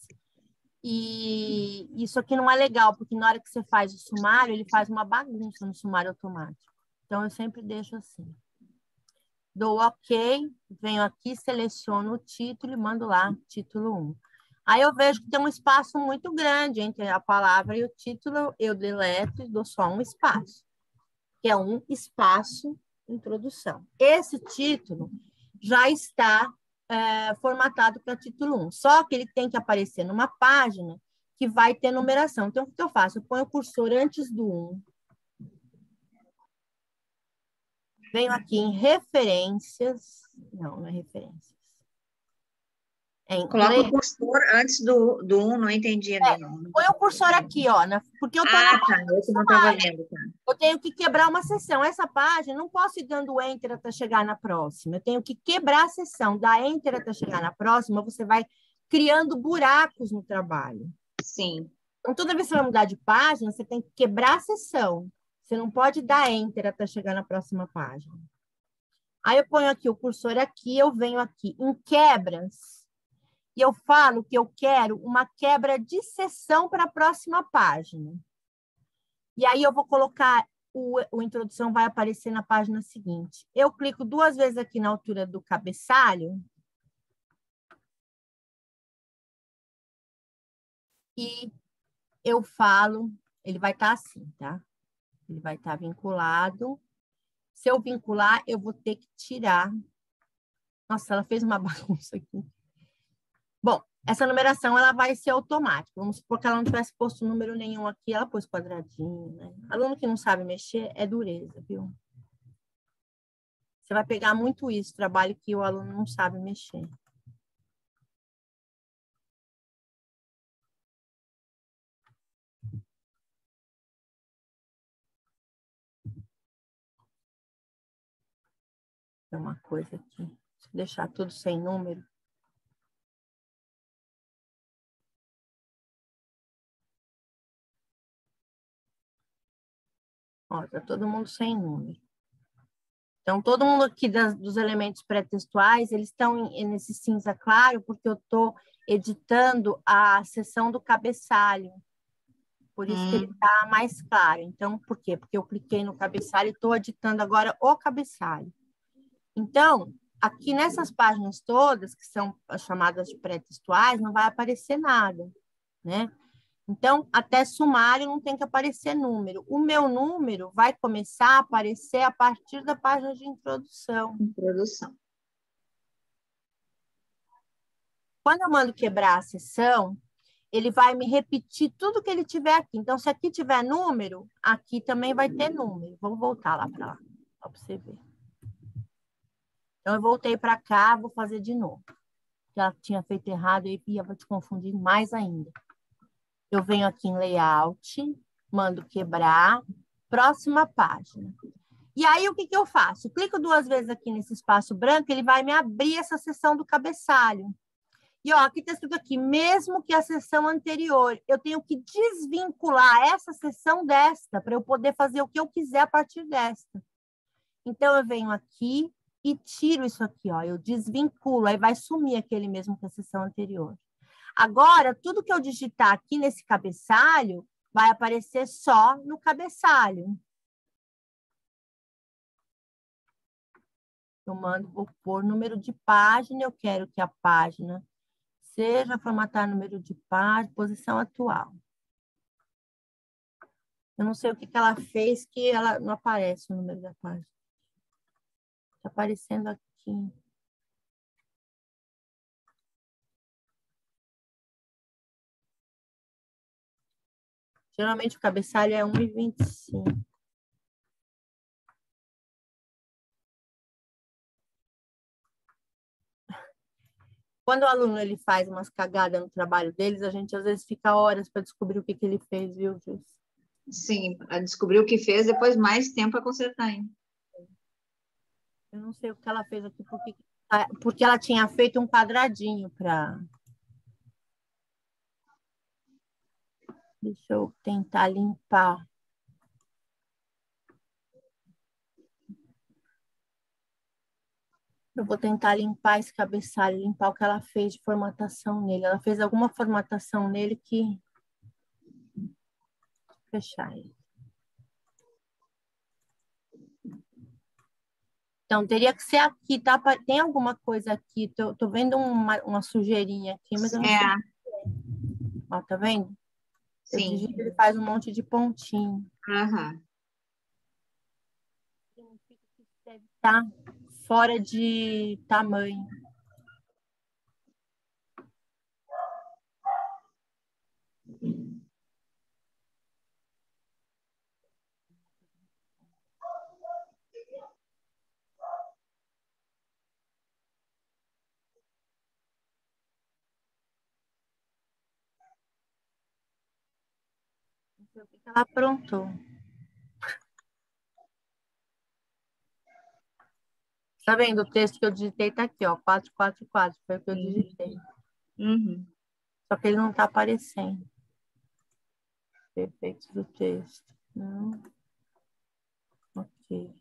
e isso aqui não é legal, porque na hora que você faz o sumário, ele faz uma bagunça no sumário automático. Então, eu sempre deixo assim. Dou OK, venho aqui, seleciono o título e mando lá, título 1. Aí eu vejo que tem um espaço muito grande entre a palavra e o título, eu deleto e dou só um espaço, que é um espaço introdução. Esse título já está formatado para título 1, só que ele tem que aparecer numa página que vai ter numeração. Então, o que eu faço? Eu ponho o cursor antes do 1, venho aqui em referências, não é referências, Coloca o cursor antes do 1, não entendi nenhum. Põe o cursor aqui, ó, porque eu tô na tá, eu que não estava vendo, tá. Eu tenho que quebrar uma seção. Essa página, não posso ir dando Enter até chegar na próxima. Eu tenho que quebrar a seção. Dar Enter até chegar na próxima, você vai criando buracos no trabalho. Sim. Então, toda vez que você vai mudar de página, você tem que quebrar a seção. Você não pode dar Enter até chegar na próxima página. Aí eu ponho aqui o cursor aqui, eu venho aqui em quebras, e eu falo que eu quero uma quebra de seção para a próxima página. E aí eu vou colocar, o introdução vai aparecer na página seguinte. Eu clico 2 vezes aqui na altura do cabeçalho. E eu falo, ele vai estar assim, tá? Ele vai estar vinculado. Se eu vincular, eu vou ter que tirar. Nossa, ela fez uma bagunça aqui. Bom, essa numeração ela vai ser automática. Vamos supor que ela não tivesse posto número nenhum aqui, ela pôs quadradinho, né? Aluno que não sabe mexer é dureza, viu? Você vai pegar muito isso, trabalho que o aluno não sabe mexer. Tem uma coisa aqui. Se eu deixar tudo sem número. Ó, tá todo mundo sem número. Então, todo mundo aqui dos elementos pré-textuais, eles estão nesse cinza claro, porque eu estou editando a seção do cabeçalho. Por isso que ele está mais claro. Então, por quê? Porque eu cliquei no cabeçalho e estou editando agora o cabeçalho. Então, aqui nessas páginas todas, que são as chamadas de pré-textuais, não vai aparecer nada, né? Então, até sumário não tem que aparecer número. O meu número vai começar a aparecer a partir da página de introdução. Introdução. Quando eu mando quebrar a seção, ele vai me repetir tudo que ele tiver aqui. Então, se aqui tiver número, aqui também vai ter número. Vamos voltar lá para lá, para você ver. Então, eu voltei para cá, vou fazer de novo. Que ela tinha feito errado e ia te confundir mais ainda. Eu venho aqui em layout, mando quebrar, próxima página. E aí, o que eu faço? Clico 2 vezes aqui nesse espaço branco, ele vai me abrir essa seção do cabeçalho. E, ó, aqui está escrito aqui, mesmo que a seção anterior, eu tenho que desvincular essa seção desta, para eu poder fazer o que eu quiser a partir desta. Então, eu venho aqui e tiro isso aqui, ó, eu desvinculo, aí vai sumir aquele mesmo que a seção anterior. Agora, tudo que eu digitar aqui nesse cabeçalho vai aparecer só no cabeçalho. Eu mando, vou pôr número de página, eu quero que a página seja formatar número de página, posição atual. Eu não sei o que ela fez que ela não aparece o número da página. Está aparecendo aqui. Geralmente o cabeçalho é 1,25. Quando o aluno ele faz umas cagadas no trabalho deles, a gente às vezes fica horas para descobrir o que ele fez, viu, Jus? Sim, ela descobriu o que fez, depois mais tempo a consertar ainda. Eu não sei o que ela fez aqui, porque ela tinha feito um quadradinho para... Deixa eu tentar limpar. Eu vou tentar limpar esse cabeçalho, limpar o que ela fez de formatação nele. Ela fez alguma formatação nele que... Vou fechar ele. Então, teria que ser aqui, tá? Tem alguma coisa aqui. Tô vendo uma sujeirinha aqui, mas eu não sei. Ó, tá vendo? Eu Sim. digito, ele faz um monte de pontinho. Aham. Significa que deve estar fora de tamanho. Não sei o que ela aprontou. Tá vendo? O texto que eu digitei tá aqui, ó. 444, foi o que eu digitei. Uhum. Só que ele não tá aparecendo. Efeitos do texto. Não. Ok.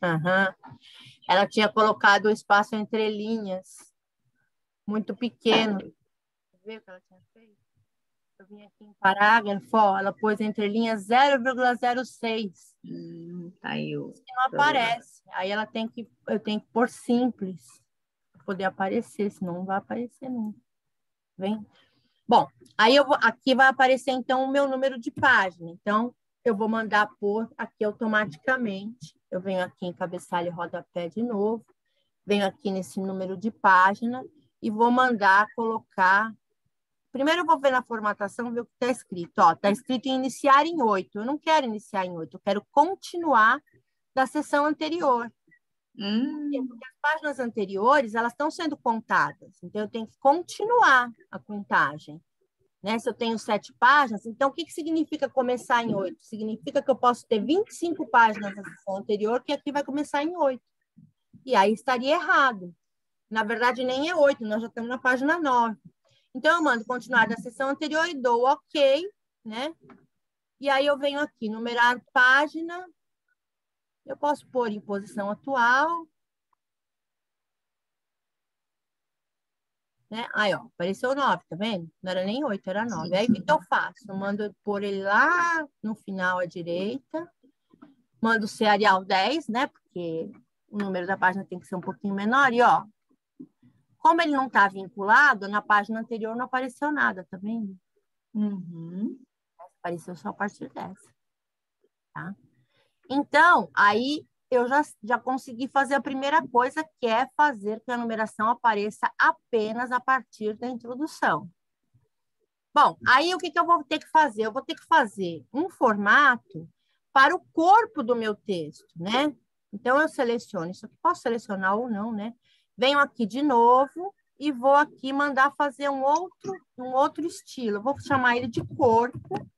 Aham. Ela tinha colocado o espaço entre linhas muito pequeno. Viu o que ela tinha feito? Eu vim aqui em parágrafo, ó, ela pôs entre linhas 0,06. Tá aí o... Que não aparece. Aí eu tenho que pôr simples para poder aparecer, senão não vai aparecer nunca. Vem? Bom, aí aqui vai aparecer então o meu número de página. Então, eu vou mandar pôr aqui automaticamente. Eu venho aqui em cabeçalho e rodapé de novo. Venho aqui nesse número de página e vou mandar colocar. Primeiro eu vou ver na formatação, ver o que está escrito. Está escrito iniciar em 8. Eu não quero iniciar em 8, eu quero continuar da sessão anterior. Porque as páginas anteriores, elas estão sendo contadas. Então, eu tenho que continuar a contagem. Né? Se eu tenho 7 páginas, então o que significa começar em 8? Significa que eu posso ter 25 páginas na sessão anterior, que aqui vai começar em 8. E aí estaria errado. Na verdade, nem é 8, nós já estamos na página 9. Então, eu mando continuar da sessão anterior e dou OK, né? E aí eu venho aqui, numerar página. Eu posso pôr em posição atual. Né? Aí, ó, apareceu 9, tá vendo? Não era nem 8, era 9. Sim. Aí, o que eu faço? Eu mando pôr ele lá no final à direita. Mando ser Arial 10, né? Porque o número da página tem que ser um pouquinho menor. E, ó, como ele não está vinculado, na página anterior não apareceu nada, tá vendo? Uhum. Apareceu só a partir dessa. Tá? Então, aí eu já consegui fazer a primeira coisa, que é fazer que a numeração apareça apenas a partir da introdução. Bom, aí o que eu vou ter que fazer? Eu vou ter que fazer um formato para o corpo do meu texto, né? Então, eu seleciono isso aqui, posso selecionar ou não, né? Venho aqui de novo e vou aqui mandar fazer um outro estilo. Eu vou chamar ele de corpo,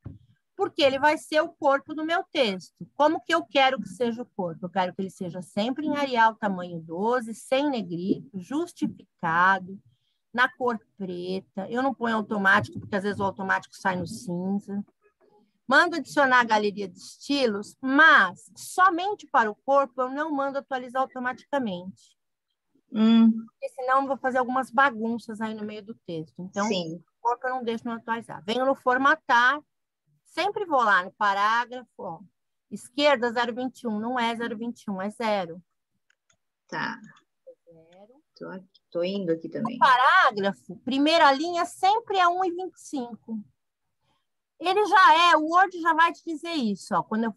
porque ele vai ser o corpo do meu texto. Como que eu quero que seja o corpo? Eu quero que ele seja sempre em Arial tamanho 12, sem negrito, justificado, na cor preta. Eu não ponho automático, porque às vezes o automático sai no cinza. Mando adicionar a galeria de estilos, mas somente para o corpo eu não mando atualizar automaticamente. Porque senão eu vou fazer algumas bagunças aí no meio do texto. Então, sim. o corpo eu não deixo não atualizar. Venho no formatar, sempre vou lá no parágrafo, ó, esquerda 0,21, não é 0,21, é 0. Tá. Zero. Tô indo aqui também. O parágrafo, primeira linha, sempre é 1,25. Ele já o Word já vai te dizer isso. Ó, quando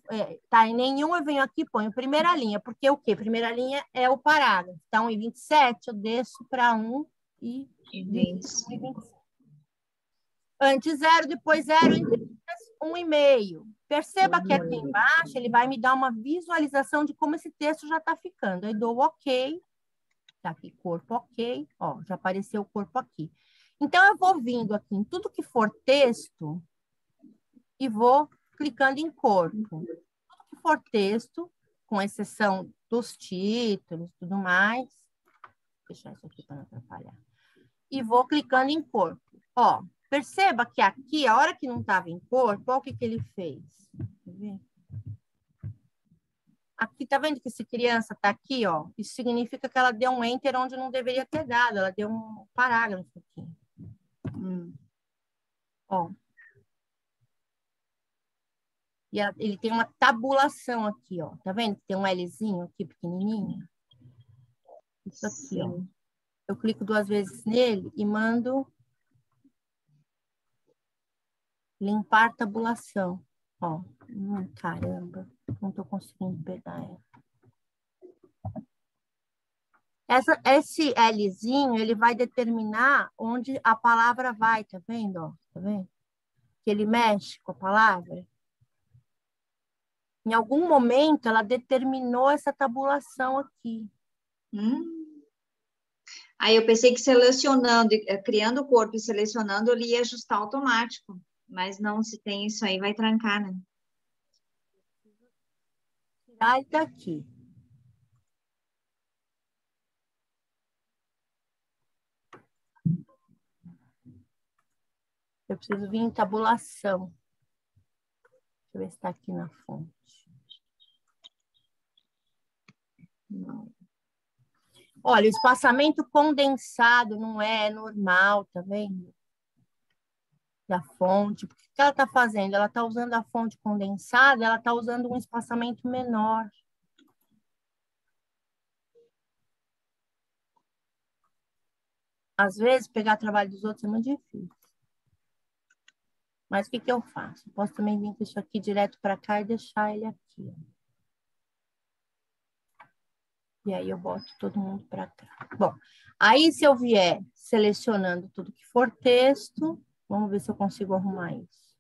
tá em nenhum, eu venho aqui e ponho primeira linha, porque o quê? Primeira linha é o parágrafo. Então, 1,27, eu desço para 1,25. Antes 0, depois 0, entre um e-mail. Perceba que aqui embaixo ele vai me dar uma visualização de como esse texto já está ficando. Aí dou OK. Tá aqui, corpo OK. Ó, já apareceu o corpo aqui. Então, eu vou vindo aqui em tudo que for texto e vou clicando em corpo. Tudo que for texto, com exceção dos títulos e tudo mais. Vou deixar isso aqui para não atrapalhar. E vou clicando em corpo. Ó, perceba que aqui, a hora que não estava em corpo, olha o que ele fez. Quer ver? Aqui, tá vendo que essa criança tá aqui, ó? Isso significa que ela deu um enter onde não deveria ter dado. Ela deu um parágrafo aqui. Ó. E ele tem uma tabulação aqui, ó. Tá vendo que tem um Lzinho aqui pequenininho? Isso aqui, sim, ó. Eu clico 2 vezes nele e mando limpar tabulação. Ó. Caramba. Não tô conseguindo pegar ela. Esse Lzinho, ele vai determinar onde a palavra vai, tá vendo? Ó, tá vendo? Que ele mexe com a palavra. Em algum momento, ela determinou essa tabulação aqui. Aí eu pensei que selecionando, criando o corpo e selecionando, ele ia ajustar automático. Mas não, se tem isso aí, vai trancar, né? Tirar ele daqui. Eu preciso vir em tabulação. Deixa eu ver se está aqui na fonte. Não. Olha, o espaçamento condensado não é normal, tá vendo? Da fonte. O que ela está fazendo? Ela está usando a fonte condensada, ela está usando um espaçamento menor. Às vezes, pegar trabalho dos outros é muito difícil. Mas o que eu faço? Eu posso também vir com isso aqui direto para cá e deixar ele aqui. E aí eu boto todo mundo para cá. Bom, aí se eu vier selecionando tudo que for texto, vamos ver se eu consigo arrumar isso.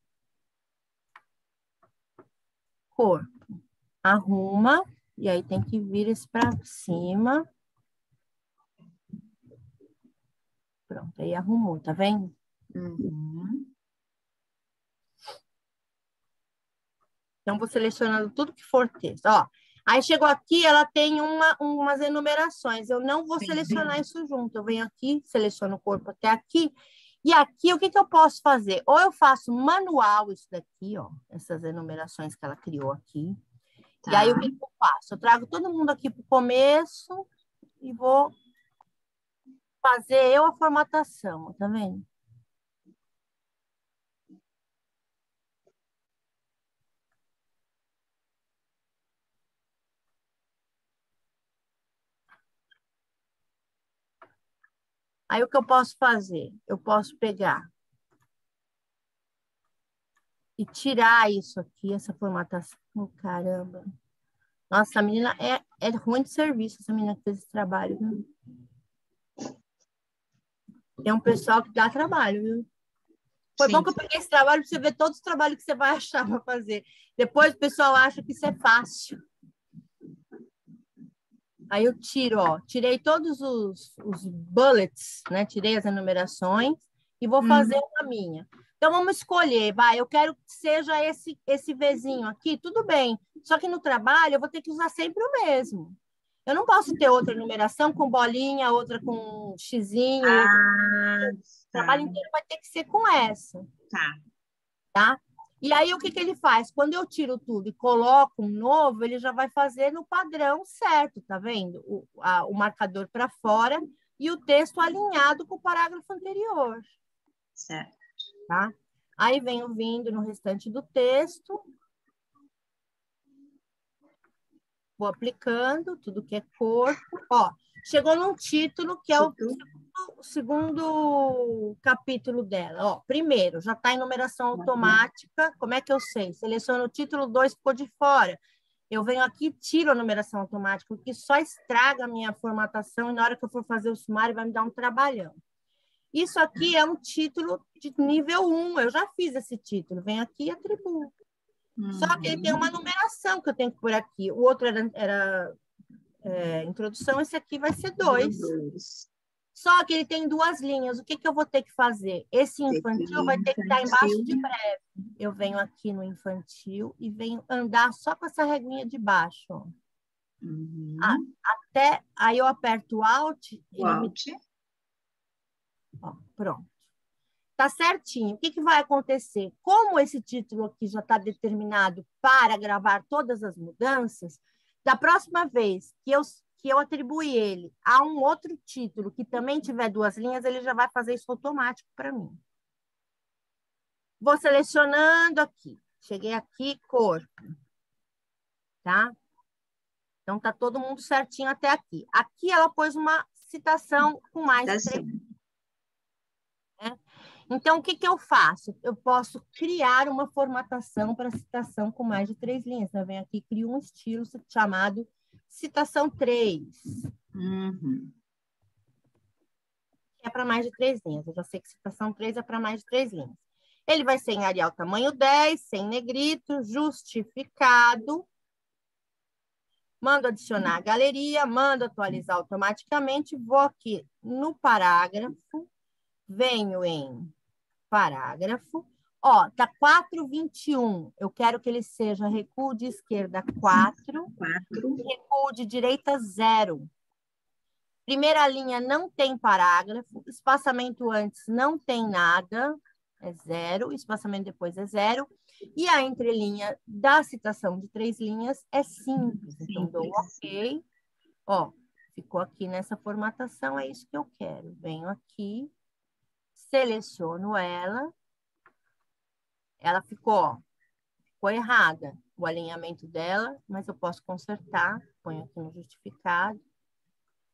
Corpo. Arruma, e aí tem que vir esse para cima. Pronto, aí arrumou, tá vendo? Então, vou selecionando tudo que for texto. Ó, aí chegou aqui, ela tem umas enumerações. Eu não vou selecionar isso junto. Eu venho aqui, seleciono o corpo até aqui. E aqui, o que eu posso fazer? Ou eu faço manual isso daqui, ó. Essas enumerações que ela criou aqui. Tá. E aí, o que eu faço? Eu trago todo mundo aqui para o começo e vou fazer eu a formatação, tá vendo? Aí, o que eu posso fazer? Eu posso pegar e tirar isso aqui, essa formatação. Oh, caramba. Nossa, a menina é ruim de serviço, essa menina que fez esse trabalho, viu? Tem um pessoal que dá trabalho, viu? Foi bom que eu peguei esse trabalho para você ver todos os trabalhos que você vai achar para fazer. Depois o pessoal acha que isso é fácil. Aí eu tiro, ó, tirei todos os bullets, né? Tirei as enumerações e vou fazer uma minha. Então, vamos escolher, vai, eu quero que seja esse Vzinho aqui, tudo bem. Só que no trabalho eu vou ter que usar sempre o mesmo. Eu não posso ter outra numeração com bolinha, outra com xizinho. O trabalho inteiro vai ter que ser com essa. Tá? E aí, o que ele faz? Quando eu tiro tudo e coloco um novo, ele já vai fazer no padrão certo, tá vendo? O marcador para fora e o texto alinhado com o parágrafo anterior. Certo. Tá? Aí, venho vindo no restante do texto. Vou aplicando tudo que é corpo. Ó, chegou num título que é o segundo capítulo dela. Ó, primeiro, já está em numeração automática. Como é que eu sei? Seleciono o título 2, ficou de fora. Eu venho aqui e tiro a numeração automática, porque só estraga a minha formatação e na hora que eu for fazer o sumário vai me dar um trabalhão. Isso aqui é um título de nível 1. Eu já fiz esse título. Venho aqui e atribuo. Só que ele tem uma numeração que eu tenho que pôr aqui. O outro era introdução, esse aqui vai ser 2. Só que ele tem 2 linhas. O que eu vou ter que fazer? Esse infantil vai ter que estar embaixo de breve. Eu venho aqui no infantil e venho andar só com essa reguinha de baixo. Ó. Até aí eu aperto o Alt. Ó, pronto. Tá certinho. O que vai acontecer? Como esse título aqui já está determinado para gravar todas as mudanças, da próxima vez que eu atribuir ele a um outro título que também tiver 2 linhas, ele já vai fazer isso automático para mim. Vou selecionando aqui. Cheguei aqui, corpo. Tá? Então, tá todo mundo certinho até aqui. Aqui ela pôs uma citação com mais de 3 linhas. Né? Então, o que eu faço? Eu posso criar uma formatação para citação com mais de 3 linhas. Eu venho aqui e crio um estilo chamado citação 3. Que é para mais de 3 linhas. Eu já sei que citação 3 é para mais de 3 linhas. Ele vai ser em Arial tamanho 10, sem negrito, justificado. Mando adicionar a galeria, mando atualizar automaticamente. Vou aqui no parágrafo, venho em parágrafo. Ó, tá 4,21. Eu quero que ele seja recuo de esquerda 4. E recuo de direita 0. Primeira linha não tem parágrafo. Espaçamento antes não tem nada. É 0. Espaçamento depois é 0. E a entrelinha da citação de 3 linhas é simples. Então, dou OK. Ó, ficou aqui nessa formatação. É isso que eu quero. Venho aqui, seleciono ela. Ela ficou errada, o alinhamento dela, mas eu posso consertar. Ponho aqui no justificado.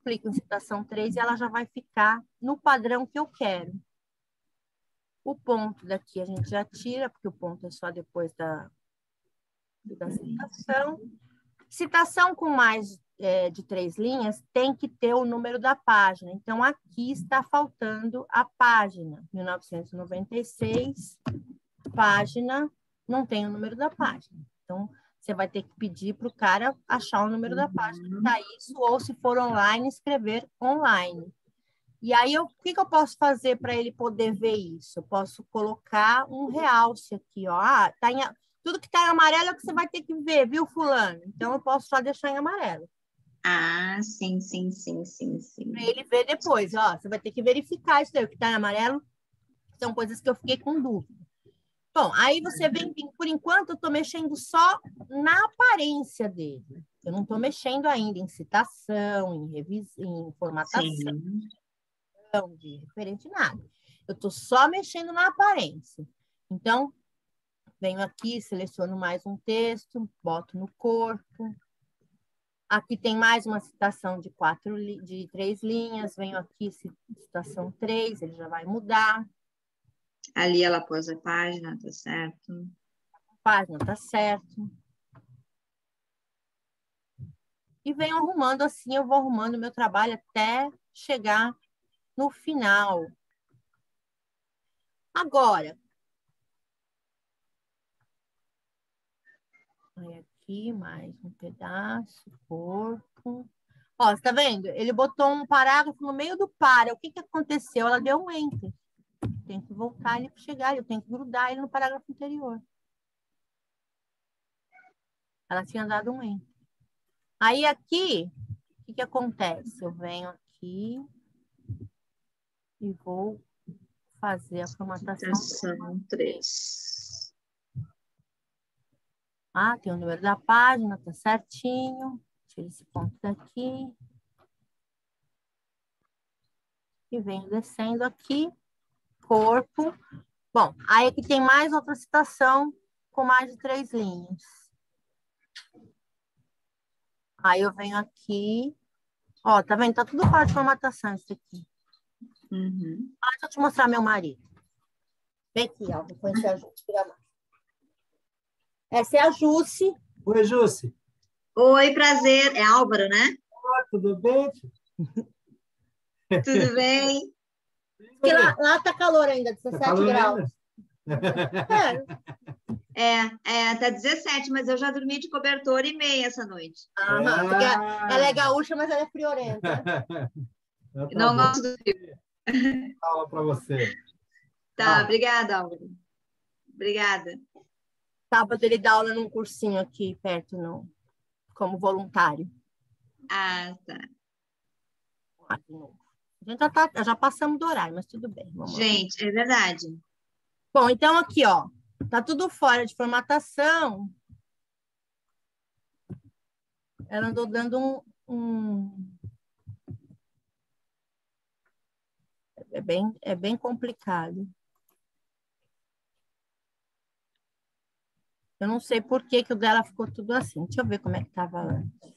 Clico em citação 3 e ela já vai ficar no padrão que eu quero. O ponto daqui a gente já tira, porque o ponto é só depois da citação. Citação com mais de 3 linhas tem que ter o número da página. Então, aqui está faltando a página. 1996, página, não tem o número da página. Então, você vai ter que pedir para o cara achar o número da página para isso, ou se for online, escrever online. E aí, o que eu posso fazer para ele poder ver isso? Eu posso colocar um realce aqui, ó. Tudo que está em amarelo é o que você vai ter que ver, viu, fulano? Então, eu posso só deixar em amarelo. Sim. Para ele ver depois, ó. Você vai ter que verificar isso aí. O que está em amarelo são coisas que eu fiquei com dúvida. Bom, aí você vem, por enquanto, eu estou mexendo só na aparência dele. Eu não estou mexendo ainda em citação, em formatação, de referente, nada. Eu estou só mexendo na aparência. Então, venho aqui, seleciono mais um texto, boto no corpo. Aqui tem mais uma citação de 3 linhas. Venho aqui, citação 3, ele já vai mudar. Ali ela pôs a página, tá certo? A página tá certo. E venho arrumando assim, eu vou arrumando o meu trabalho até chegar no final. Agora, vai aqui mais um pedaço, corpo. Ó, você tá vendo? Ele botou um parágrafo no meio do para. O que aconteceu? Ela deu um enter. Tem que voltar ele para chegar, eu tenho que grudar ele no parágrafo anterior. Ela tinha dado um enter. Aí aqui, o que acontece? Eu venho aqui e vou fazer a formatação. Citação 3. Tem o número da página, tá certinho. Tira esse ponto daqui. E venho descendo aqui. Corpo. Bom, aí aqui tem mais outra citação com mais de 3 linhas. Aí eu venho aqui. Ó, tá vendo? Tá tudo fora de formatação isso aqui. Deixa eu te mostrar meu marido. Vem aqui, ó. Vou conhecer a Jússi. Essa é a Jússi. Oi, Jússi. Oi, prazer. É Álvaro, né? Tudo bem? Tudo bem? Porque lá tá calor ainda, 17 calor graus. ainda? Tá 17, mas eu já dormi de cobertor e meia essa noite. Porque ela é gaúcha, mas ela é friorenta. Então, Não gosto do frio. Aula para você. Tá, obrigada, Álvaro. Obrigada. Sábado ele dá aula num cursinho aqui perto, como voluntário. Ah, tá. A gente já passamos do horário, mas tudo bem. Vamos gente, é verdade. Bom, então aqui, ó, tá tudo fora de formatação. Ela andou dando É bem complicado. Eu não sei por que o dela ficou tudo assim. Deixa eu ver como é que estava antes.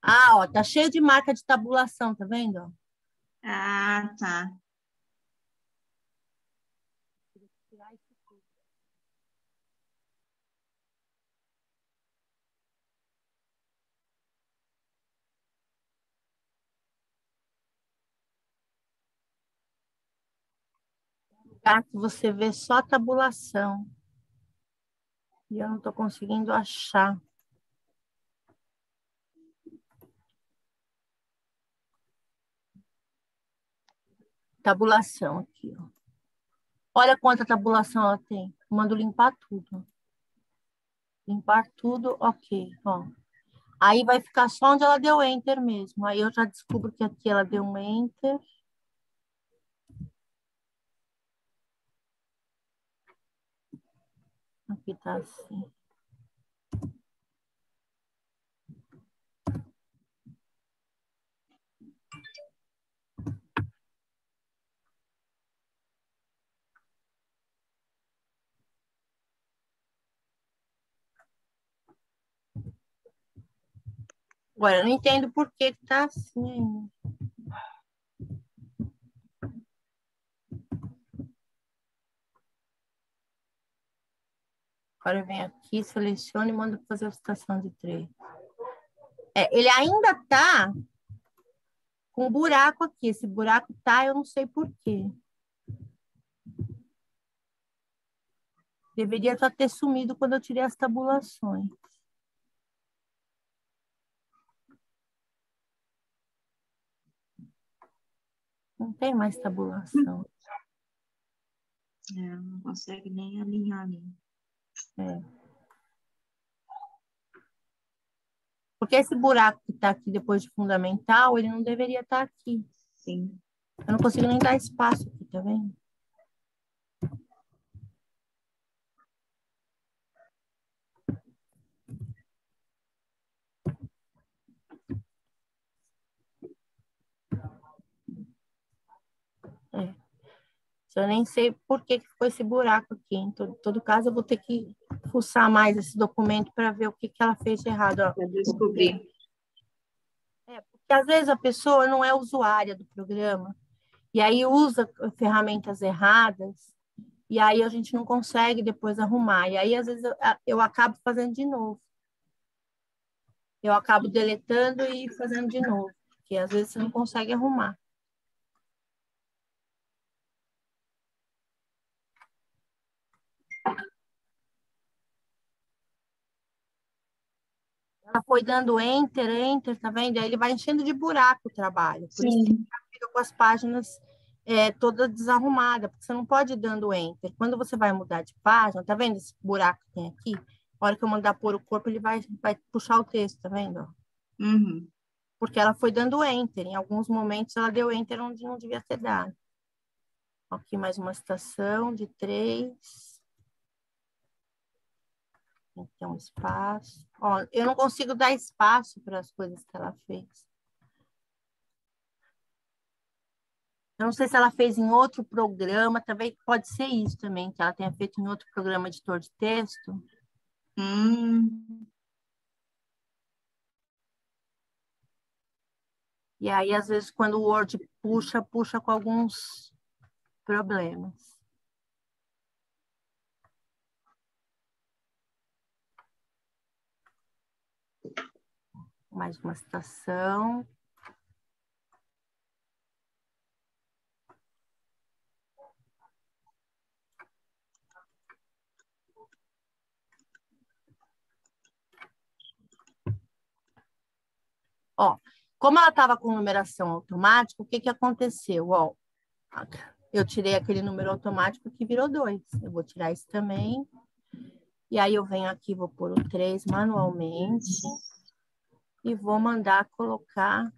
Ah, ó, tá cheio de marca de tabulação, tá vendo? Ah, tá. Que você vê só a tabulação. E eu não estou conseguindo achar. Tabulação aqui, ó. Olha quanta tabulação ela tem. Mando limpar tudo. Limpar tudo, ok. Ó. Aí vai ficar só onde ela deu enter mesmo. Aí eu já descubro que aqui ela deu um enter. Aqui tá assim. Agora, eu não entendo por que tá assim ainda. Agora eu venho aqui, seleciono e mando fazer a citação de 3. Ele ainda tá com um buraco aqui. Esse buraco tá, eu não sei por quê. Deveria já ter sumido quando eu tirei as tabulações. Não tem mais tabulação. Não consegue nem alinhar ali. Porque esse buraco que está aqui depois de fundamental, ele não deveria estar aqui. Sim. Eu não consigo nem dar espaço aqui, tá vendo? Eu nem sei por que ficou esse buraco aqui. Em todo caso, eu vou ter que fuçar mais esse documento para ver o que ela fez de errado. Para descobrir. Porque às vezes a pessoa não é usuária do programa e aí usa ferramentas erradas e aí a gente não consegue depois arrumar. E aí, às vezes, eu acabo fazendo de novo. Eu acabo deletando e fazendo de novo, porque às vezes você não consegue arrumar. Ela foi dando enter, enter, tá vendo? Aí ele vai enchendo de buraco o trabalho. Por isso que ele fica com as páginas toda desarrumada, porque você não pode ir dando enter. Quando você vai mudar de página, tá vendo esse buraco que tem aqui? A hora que eu mandar pôr o corpo, ele vai puxar o texto, tá vendo? Uhum. Porque ela foi dando enter. Em alguns momentos ela deu enter onde não devia ter dado. Aqui mais uma citação de 3. Tem que ter um espaço. Ó, eu não consigo dar espaço para as coisas que ela fez. Eu não sei se ela fez em outro programa, também pode ser isso também, que ela tenha feito em outro programa editor de texto. E aí, às vezes, quando o Word puxa com alguns problemas. Mais uma citação. Ó, como ela estava com numeração automática, o que que aconteceu? Ó, eu tirei aquele número automático que virou 2. Eu vou tirar isso também. E aí eu venho aqui, vou pôr o 3 manualmente. E vou mandar colocar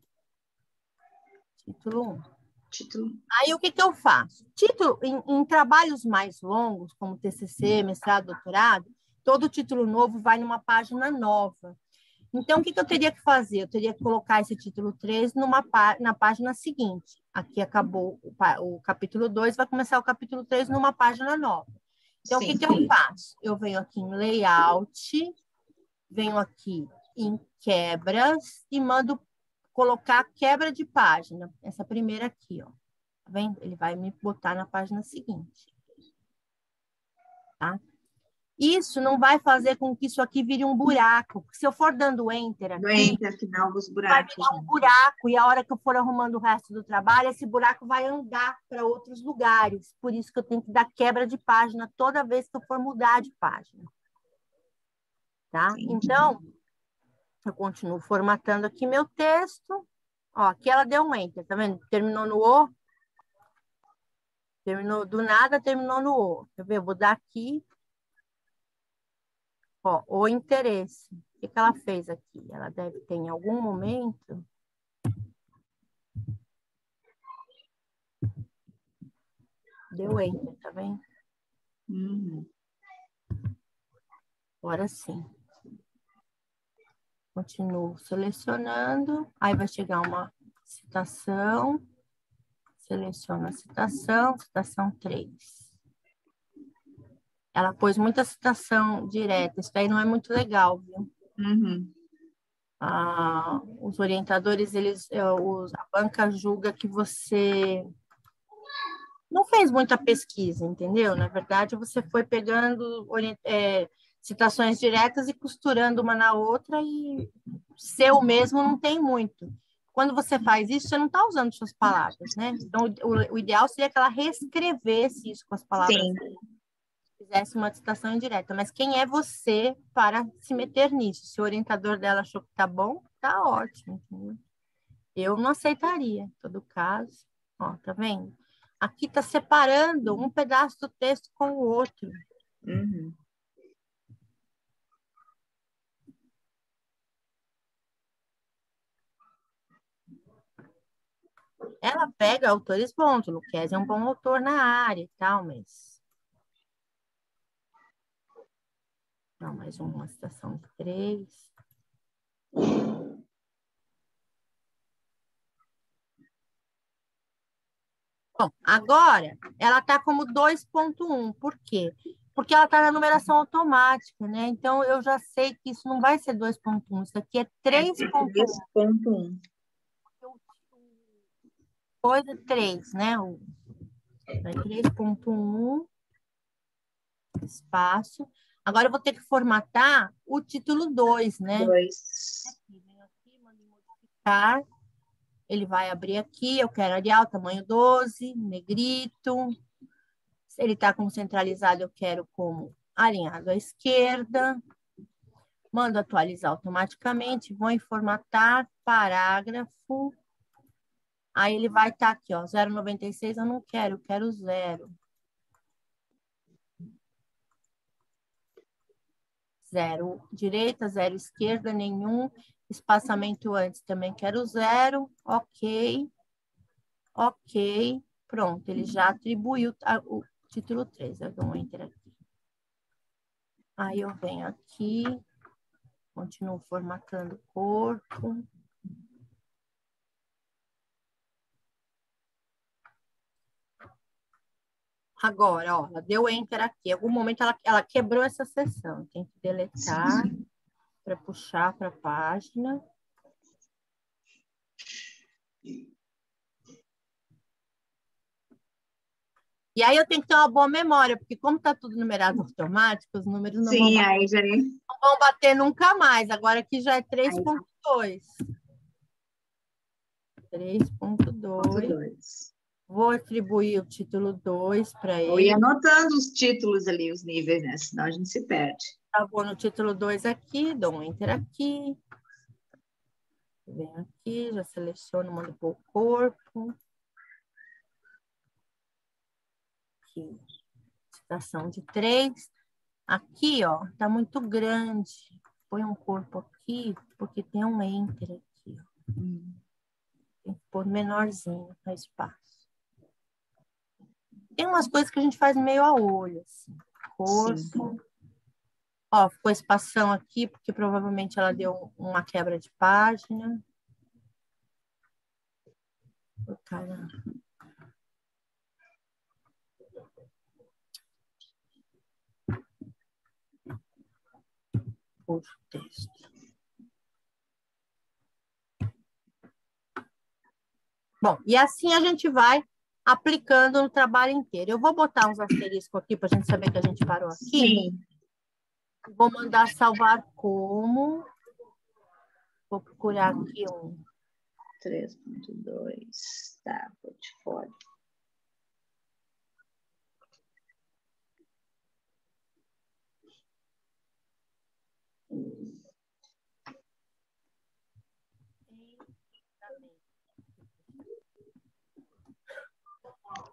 título 1. Título. Aí o que que eu faço? Título, em trabalhos mais longos, como TCC, mestrado, doutorado, todo título novo vai numa página nova. Então, o que que eu teria que fazer? Eu teria que colocar esse título 3 na página seguinte. Aqui acabou o capítulo 2, vai começar o capítulo 3 numa página nova. Então, o que que eu faço? Eu venho aqui em Layout, venho aqui em Quebras e mando colocar quebra de página. Essa primeira aqui, ó. Tá vendo? Ele vai me botar na página seguinte. Tá? Isso não vai fazer com que isso aqui vire um buraco. Porque se eu for dando Enter aqui, Afinal, os vai buracos. virar um buraco. E a hora que eu for arrumando o resto do trabalho, esse buraco vai andar para outros lugares. Por isso que eu tenho que dar quebra de página toda vez que eu for mudar de página. Tá? Então, eu continuo formatando aqui meu texto. Ó, aqui ela deu um Enter, tá vendo? Terminou no O. Terminou do nada, terminou no O. Quer ver? Eu vou dar aqui. Ó, o interesse. O que que ela fez aqui? Ela deve ter, em algum momento... Deu Enter, tá vendo? Agora sim. Continuo selecionando. Aí vai chegar uma citação. Seleciono a citação, citação 3. Ela pôs muita citação direta. Isso daí não é muito legal, viu? Os orientadores, a banca julga que você não fez muita pesquisa, entendeu? Na verdade, você foi pegando citações diretas e costurando uma na outra e seu mesmo não tem muito. Quando você faz isso, você não está usando suas palavras, né? Então, o ideal seria que ela reescrevesse isso com as palavras. Sim. Fizesse uma citação indireta. Mas quem é você para se meter nisso? Se o orientador dela achou que tá bom, tá ótimo. Entendeu? Eu não aceitaria, em todo caso. Ó, tá vendo? Aqui tá separando um pedaço do texto com o outro. Ela pega autores bons, o Lucchesi é um bom autor na área e tal, mas... Não, mais uma citação de 3. Bom, agora ela está como 2.1. Por quê? Porque ela está na numeração automática, né? Então, eu já sei que isso não vai ser 2.1, isso aqui é 3.1. Coisa 3, né? 3.1, espaço. Agora eu vou ter que formatar o título 2, né? 2. Venho aqui, mando modificar. Ele vai abrir aqui, eu quero Arial, tamanho 12, negrito. Se ele está como centralizado, eu quero como alinhado à esquerda. Mando atualizar automaticamente, vou em formatar, parágrafo. Aí ele vai estar aqui, ó, 0,96, eu não quero, eu quero 0. 0 direita, 0 esquerda, nenhum. Espaçamento antes também quero 0. Ok. Ok. Pronto, ele já atribuiu o título 3. Eu dou um Enter aqui. Aí eu venho aqui, continuo formatando o corpo. Agora, ó, ela deu Enter aqui. Em algum momento ela quebrou essa seção. Tem que deletar para puxar para a página. E aí eu tenho que ter uma boa memória, porque como está tudo numerado automático, os números não vão bater nunca mais. Agora aqui já é 3.2. 3.2. Vou atribuir o título 2 para ele. Ou ir anotando os títulos ali, os níveis, né? Senão a gente se perde. Tá bom, no título 2 aqui, dou um Enter aqui. Venho aqui, já seleciono, mando para o corpo. Aqui, citação de 3. Aqui, ó, tá muito grande. Põe um corpo aqui, porque tem um enter aqui, ó. Tem que pôr menorzinho para espaço. Tem umas coisas que a gente faz meio a olho, assim. Corpo. Sim. Ó, ficou espação aqui, porque provavelmente ela deu uma quebra de página. Caramba. Puxa o texto. Bom, e assim a gente vai aplicando no trabalho inteiro. Eu vou botar uns asteriscos aqui para a gente saber que a gente parou aqui. Sim. Vou mandar salvar como. Vou procurar aqui um. 3.2, tá, portfólio.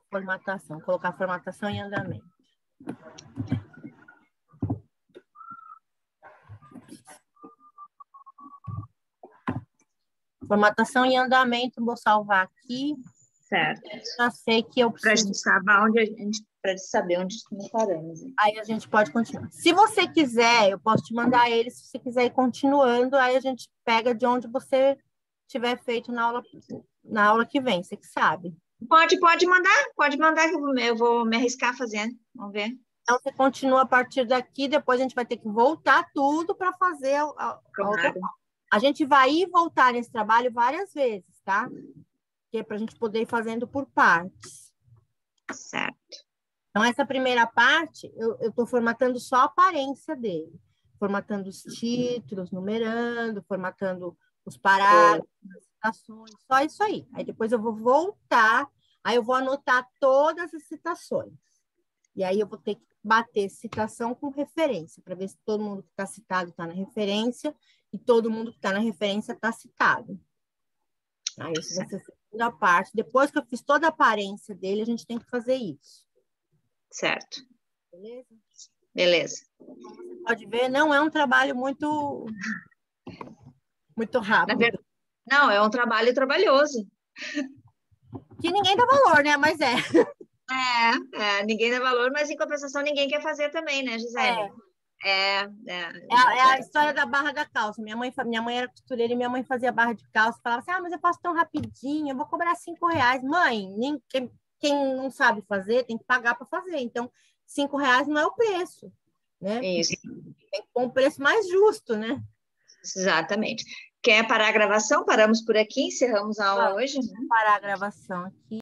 Formatação, colocar formatação em andamento. Formatação em andamento, vou salvar aqui. Certo. Já sei que eu preciso. Para saber onde nós paramos. Aí a gente pode continuar. Se você quiser, eu posso te mandar ele. Se você quiser ir continuando, aí a gente pega de onde você tiver feito na aula que vem, você que sabe. Pode mandar que eu vou me arriscar fazendo. Vamos ver. Então, você continua a partir daqui, depois a gente vai ter que voltar tudo para fazer a outra parte. A gente vai ir e voltar nesse trabalho várias vezes, tá? Que é para a gente poder ir fazendo por partes. Certo. Então, essa primeira parte, eu estou formatando só a aparência dele. Formatando os títulos, numerando, formatando os parágrafos, as citações, só isso aí. Aí depois eu vou voltar, aí eu vou anotar todas as citações. E aí eu vou ter que bater citação com referência, para ver se todo mundo que está citado está na referência e todo mundo que está na referência está citado. Aí essa vai ser a segunda parte. Depois que eu fiz toda a aparência dele, a gente tem que fazer isso. Certo. Beleza? Beleza. Como você pode ver, não é um trabalho muito rápido. Não, é um trabalho trabalhoso. Que ninguém dá valor, né? Mas é. Ninguém dá valor, mas em compensação ninguém quer fazer também, né, Gisele? É a história da barra da calça. Minha mãe era costureira e minha mãe fazia barra de calça. Falava assim, mas eu faço tão rapidinho, eu vou cobrar R$5. Mãe, quem não sabe fazer tem que pagar para fazer. Então, R$5 não é o preço, né? Isso. Tem que pôr um preço mais justo, né? Exatamente. Quer parar a gravação? Paramos por aqui, encerramos a aula hoje. Vamos parar a gravação aqui.